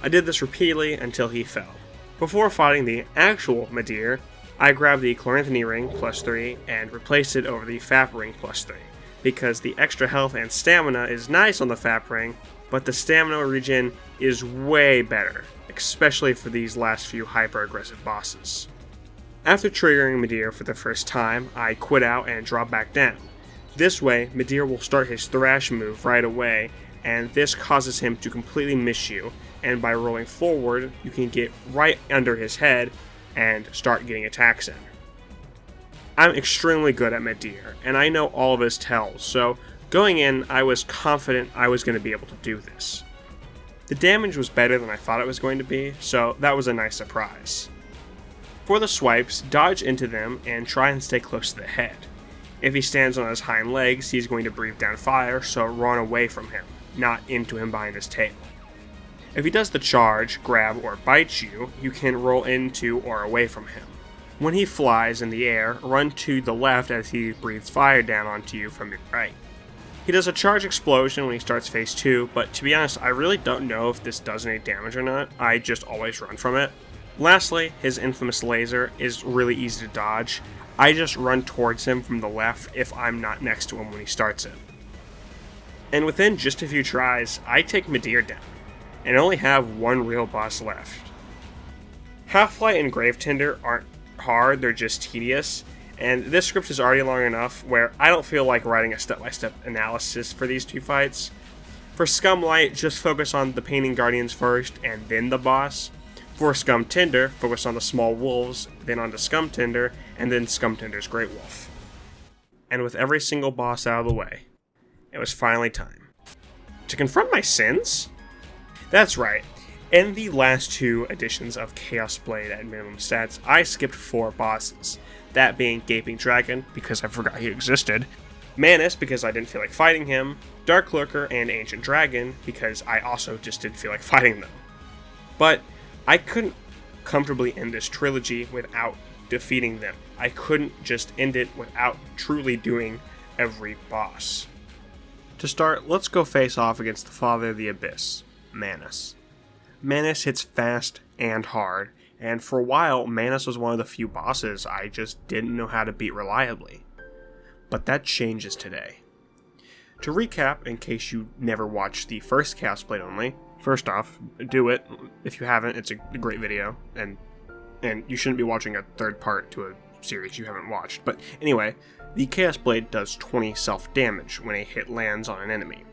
I did this repeatedly until he fell. Before fighting the actual Midir, I grabbed the Chloranthy ring +3 and replaced it over the Fap ring +3, because the extra health and stamina is nice on the Fap ring, but the stamina regen is way better, especially for these last few hyper-aggressive bosses. After triggering Midir for the first time, I quit out and dropped back down. This way, Midir will start his Thrash move right away, and this causes him to completely miss you, and by rolling forward, you can get right under his head and start getting attacks in. I'm extremely good at Midir, and I know all of his tells, so going in, I was confident I was going to be able to do this. The damage was better than I thought it was going to be, so that was a nice surprise. For the swipes, dodge into them and try and stay close to the head. If he stands on his hind legs, he's going to breathe down fire, so run away from him, not into him behind his tail. If he does the charge, grab, or bite you, you can roll into or away from him. When he flies in the air, run to the left as he breathes fire down onto you from your right. He does a charge explosion when he starts phase 2, but to be honest, I really don't know if this does any damage or not. I just always run from it. Lastly, his infamous laser is really easy to dodge. I just run towards him from the left if I'm not next to him when he starts it. And within just a few tries, I take Midir down, and only have one real boss left. Half-Light and Grave Tender aren't hard, they're just tedious, and this script is already long enough where I don't feel like writing a step-by-step analysis for these two fights. For Scumlight, just focus on the Painting Guardians first, and then the boss. For Scum Tinder, focus on the small wolves, then onto Scum Tinder, and then Scum Tinder's Great Wolf. And with every single boss out of the way, it was finally time to confront my sins? That's right. In the last two editions of Chaos Blade at minimum stats, I skipped 4 bosses. That being Gaping Dragon, because I forgot he existed, Manus, because I didn't feel like fighting him, Dark Lurker, and Ancient Dragon, because I also just didn't feel like fighting them. But I couldn't comfortably end this trilogy without defeating them. I couldn't just end it without truly doing every boss. To start, let's go face off against the Father of the Abyss, Manus. Manus hits fast and hard, and for a while, Manus was one of the few bosses I just didn't know how to beat reliably. But that changes today. To recap, in case you never watched the first Chaos Blade only, first off, do it. If you haven't, it's a great video, and you shouldn't be watching a third part to a series you haven't watched. But anyway, the Chaos Blade does 20 self-damage when a hit lands on an enemy.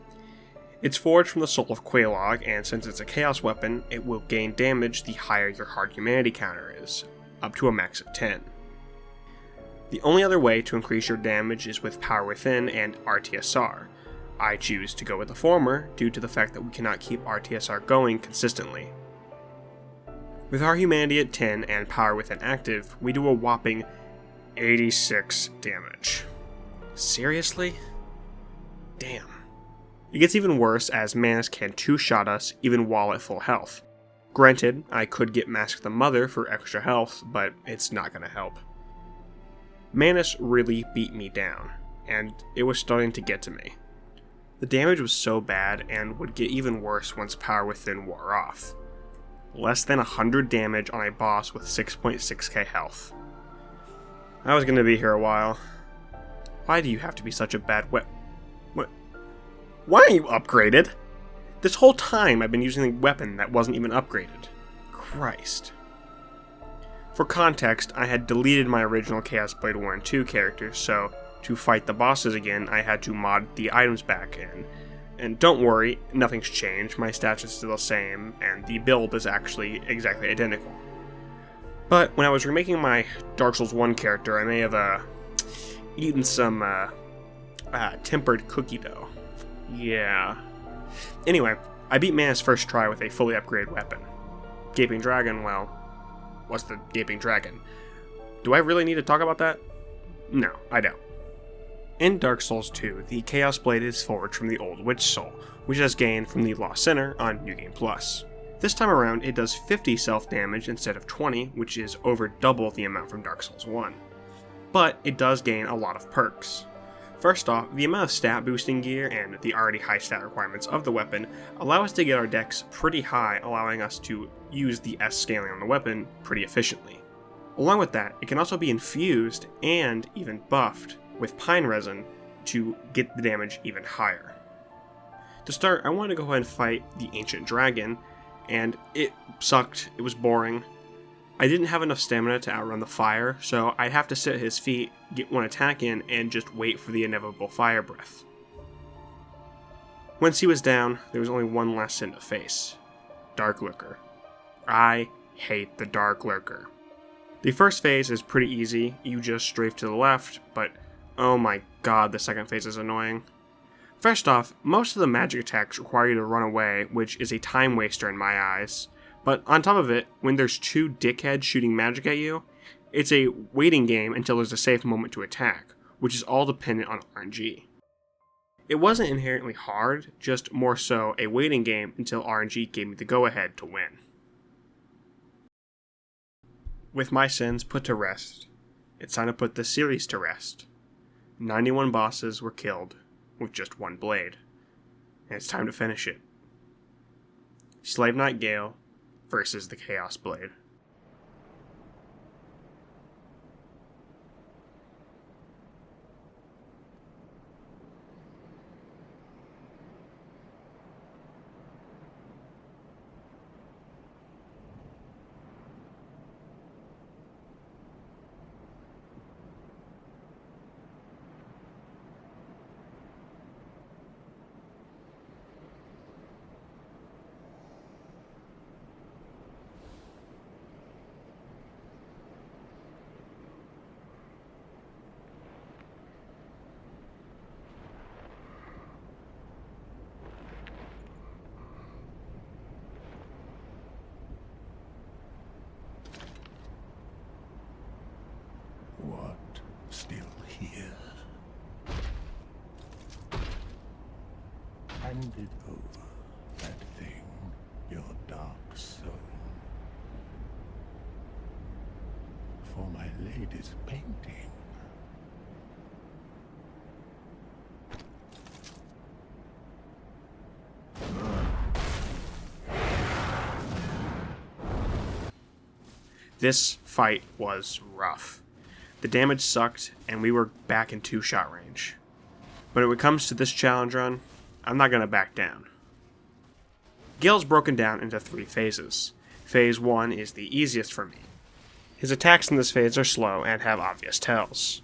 It's forged from the soul of Quelaag, and since it's a chaos weapon, it will gain damage the higher your hard humanity counter is, up to a max of 10. The only other way to increase your damage is with Power Within and RTSR. I choose to go with the former due to the fact that we cannot keep RTSR going consistently. With our humanity at 10 and Power Within active, we do a whopping 86 damage. Seriously? Damn. It gets even worse as Manus can 2-shot us even while at full health. Granted, I could get Mask the Mother for extra health, but it's not going to help. Manus really beat me down, and it was starting to get to me. The damage was so bad and would get even worse once Power Within wore off. Less than 100 damage on a boss with 6.6k health. I was going to be here a while. Why do you have to be such a bad Why are you upgraded? This whole time I've been using a weapon that wasn't even upgraded. Christ. For context, I had deleted my original Chaos Blade 1 and 2 characters, so to fight the bosses again, I had to mod the items back in. And don't worry, nothing's changed, my stats are still the same, and the build is actually exactly identical. But when I was remaking my Dark Souls 1 character, I may have eaten some tempered cookie dough. Yeah. Anyway, I beat Manus first try with a fully upgraded weapon. Gaping Dragon, well, what's the Gaping Dragon? Do I really need to talk about that? No, I don't. In Dark Souls 2, the Chaos Blade is forged from the Old Witch Soul, which it has gained from the Lost Sinner on New Game Plus. This time around, it does 50 self-damage instead of 20, which is over double the amount from Dark Souls 1. But it does gain a lot of perks. First off, the amount of stat boosting gear and the already high stat requirements of the weapon allow us to get our dex pretty high, allowing us to use the S scaling on the weapon pretty efficiently. Along with that, it can also be infused and even buffed with pine resin to get the damage even higher. To start, I wanted to go ahead and fight the Ancient Dragon, and it sucked, it was boring. I didn't have enough stamina to outrun the fire, so I'd have to sit at his feet, get one attack in, and just wait for the inevitable fire breath. Once he was down, there was only one last sin to face. Dark Lurker. I hate the Dark Lurker. The first phase is pretty easy, you just strafe to the left, but oh my god, the second phase is annoying. First off, most of the magic attacks require you to run away, which is a time waster in my eyes. But on top of it, when there's two dickheads shooting magic at you, it's a waiting game until there's a safe moment to attack, which is all dependent on RNG. It wasn't inherently hard, just more so a waiting game until RNG gave me the go-ahead to win. With my sins put to rest, it's time to put the series to rest. 91 bosses were killed with just one blade, and it's time to finish it. Slave Knight Gael versus the Chaos Blade. What? Still here? Hand it over, that thing, your dark soul. For my lady's painting. This fight was rough. The damage sucked, and we were back in 2-shot range. But when it comes to this challenge run, I'm not going to back down. Gael's broken down into 3 phases. Phase 1 is the easiest for me. His attacks in this phase are slow and have obvious tells.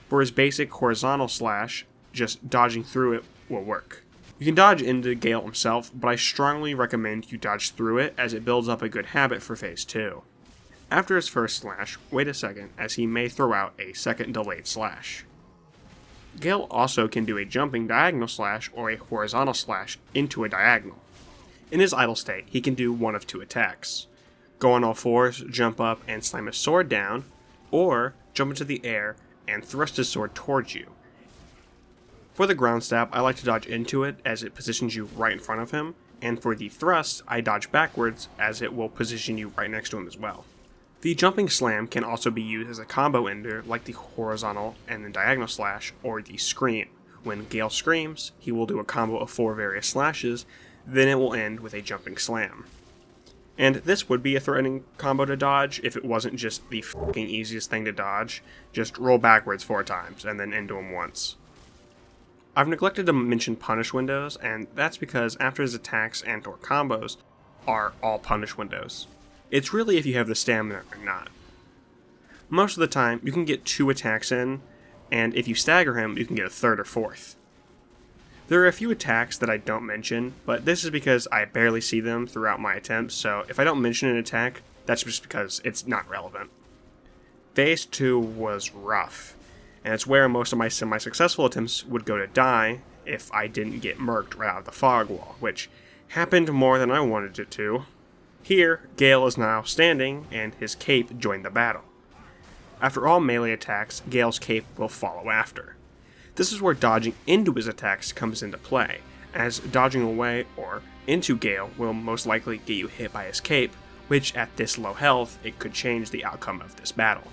For his basic horizontal slash, just dodging through it will work. You can dodge into Gael himself, but I strongly recommend you dodge through it as it builds up a good habit for phase 2. After his first slash, wait a second, as he may throw out a second delayed slash. Gael also can do a jumping diagonal slash or a horizontal slash into a diagonal. In his idle state, he can do one of 2 attacks. Go on all fours, jump up, and slam his sword down, or jump into the air and thrust his sword towards you. For the ground stab, I like to dodge into it as it positions you right in front of him, and for the thrust, I dodge backwards as it will position you right next to him as well. The jumping slam can also be used as a combo ender like the horizontal and the diagonal slash or the scream. When Gael screams, he will do a combo of 4 various slashes, then it will end with a jumping slam. And this would be a threatening combo to dodge if it wasn't just the fucking easiest thing to dodge. Just roll backwards 4 times and then into him once. I've neglected to mention punish windows, and that's because after his attacks and or combos are all punish windows. It's really if you have the stamina or not. Most of the time, you can get 2 attacks in, and if you stagger him, you can get a 3rd or 4th. There are a few attacks that I don't mention, but this is because I barely see them throughout my attempts, so if I don't mention an attack, That's just because it's not relevant. Phase 2 was rough, and it's where most of my semi-successful attempts would go to die if I didn't get murked right out of the fog wall, which happened more than I wanted it to. Here, Gael is now standing, and his cape joined the battle. After all melee attacks, Gael's cape will follow after. This is where dodging into his attacks comes into play, as dodging away or into Gael will most likely get you hit by his cape, which at this low health, it could change the outcome of this battle.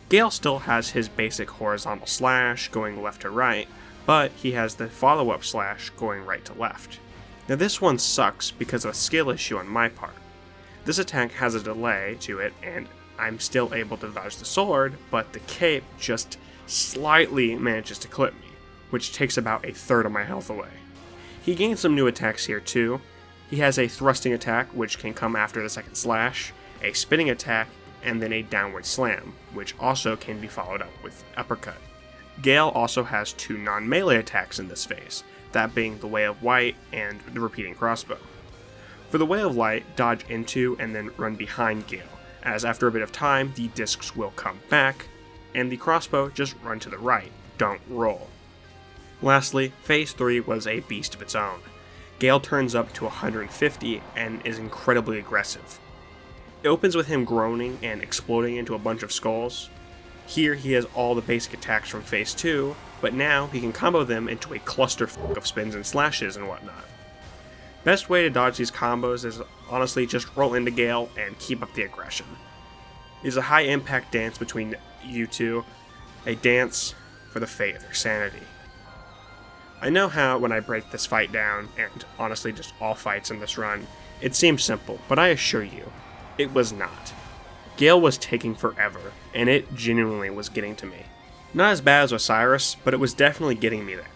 Gael still has his basic horizontal slash going left to right, but he has the follow-up slash going right to left. Now this one sucks because of a skill issue on my part. This attack has a delay to it, and I'm still able to dodge the sword, but the cape just slightly manages to clip me, which takes about a third of my health away. He gains some new attacks here too. He has a thrusting attack, which can come after the second slash, a spinning attack, and then a downward slam, which also can be followed up with uppercut. Gael also has 2 non-melee attacks in this phase, that being the Way of Light and the repeating crossbow. For the Way of Light, dodge into and then run behind Gael, as after a bit of time, the discs will come back, and the crossbow just run to the right, don't roll. Lastly, Phase 3 was a beast of its own. Gael turns up to 150 and is incredibly aggressive. It opens with him groaning and exploding into a bunch of skulls. Here he has all the basic attacks from Phase 2, but now he can combo them into a clusterfuck of spins and slashes and whatnot. Best way to dodge these combos is honestly just roll into Gael and keep up the aggression. It's a high impact dance between you two, a dance for the fate of their sanity. I know how when I break this fight down, and honestly just all fights in this run, it seems simple, but I assure you, it was not. Gael was taking forever, and it genuinely was getting to me. Not as bad as Osiris, but it was definitely getting me there.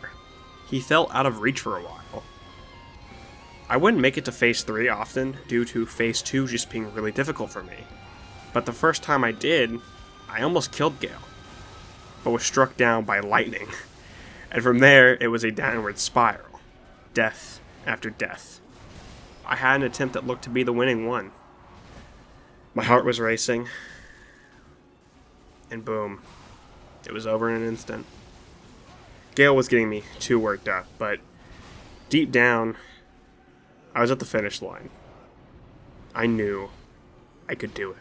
He fell out of reach for a while. I wouldn't make it to Phase 3 often, due to Phase 2 just being really difficult for me. But the first time I did, I almost killed Gael, but was struck down by lightning. And from there, it was a downward spiral. Death after death. I had an attempt that looked to be the winning one. My heart was racing. And boom. It was over in an instant. Gael was getting me too worked up, but deep down, I was at the finish line. I knew I could do it.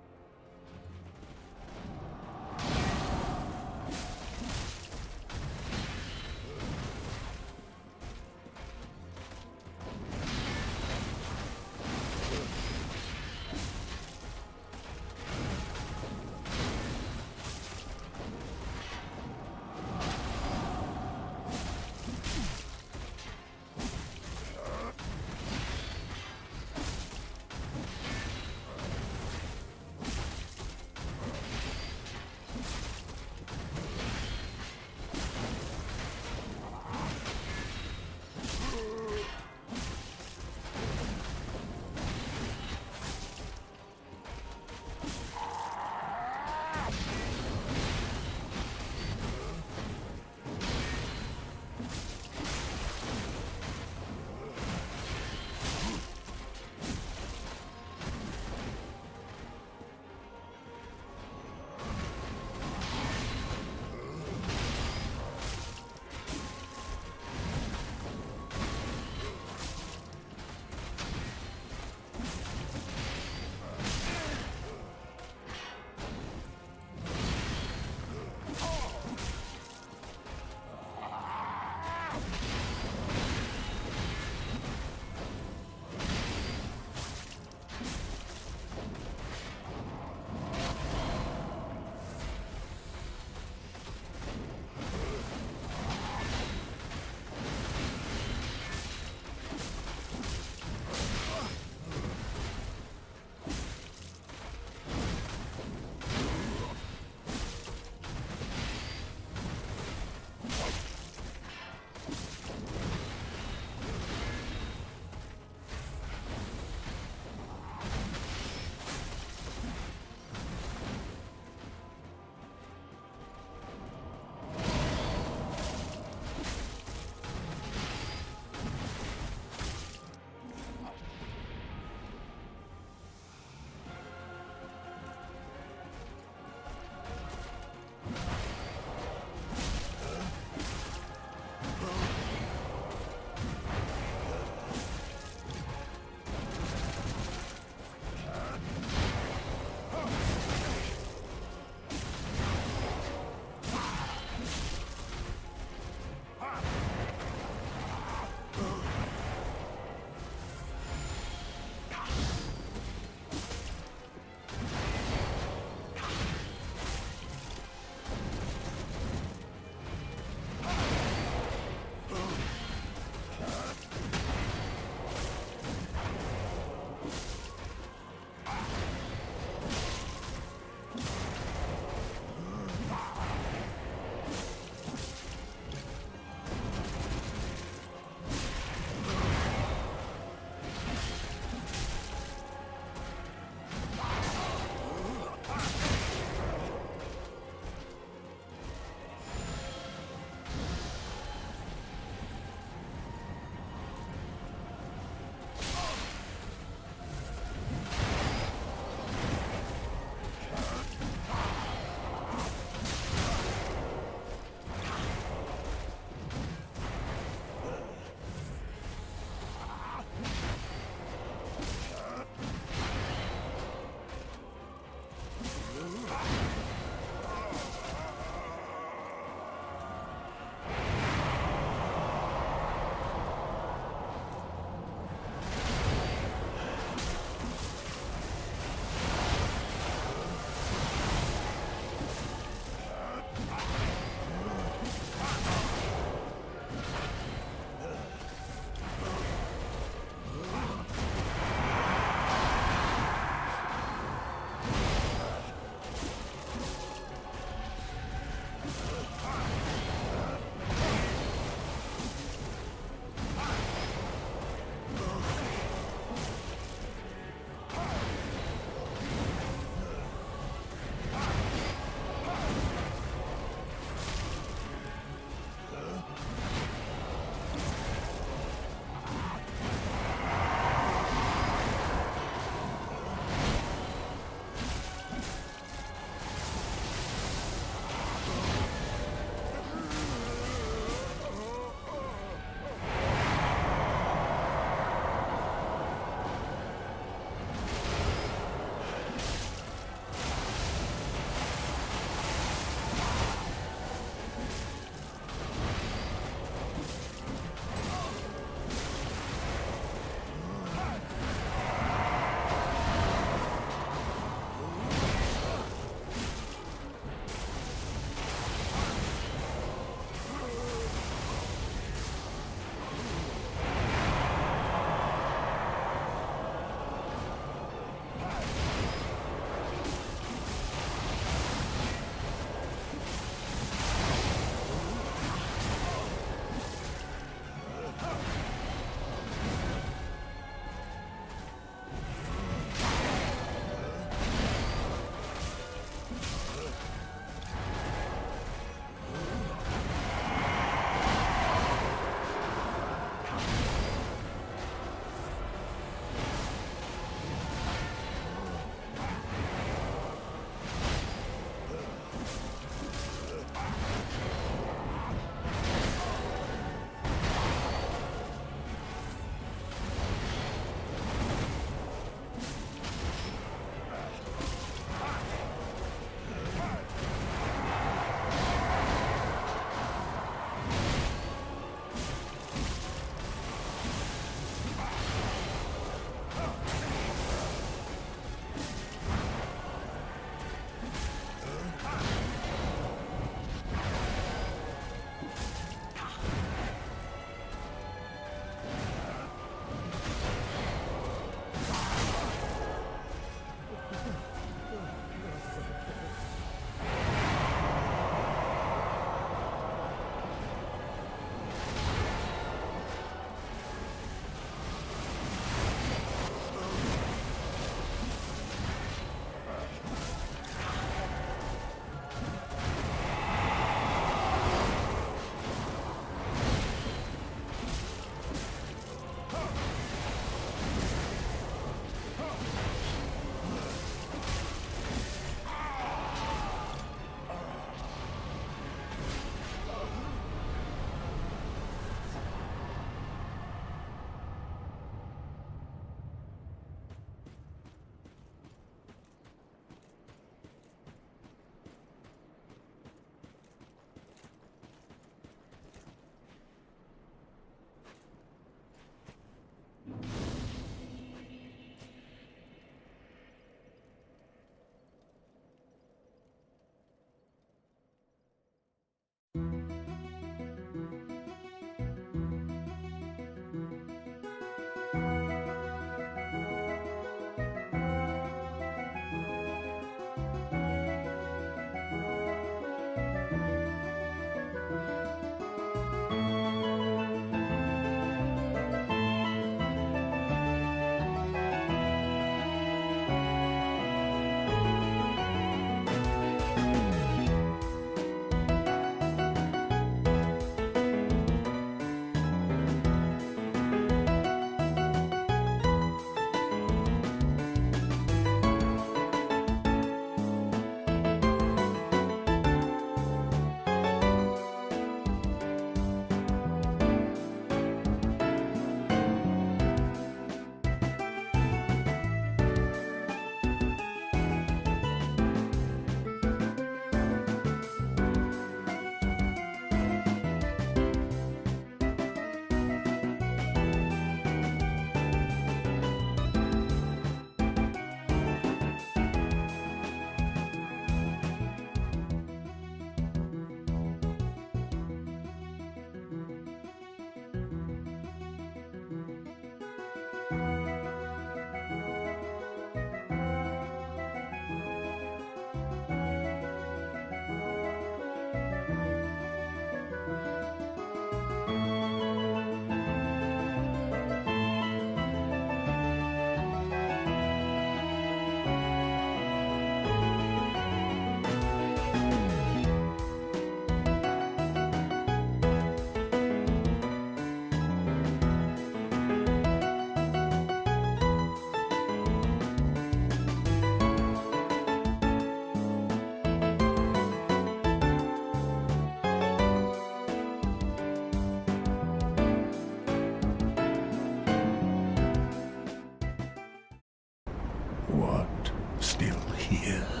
Midir.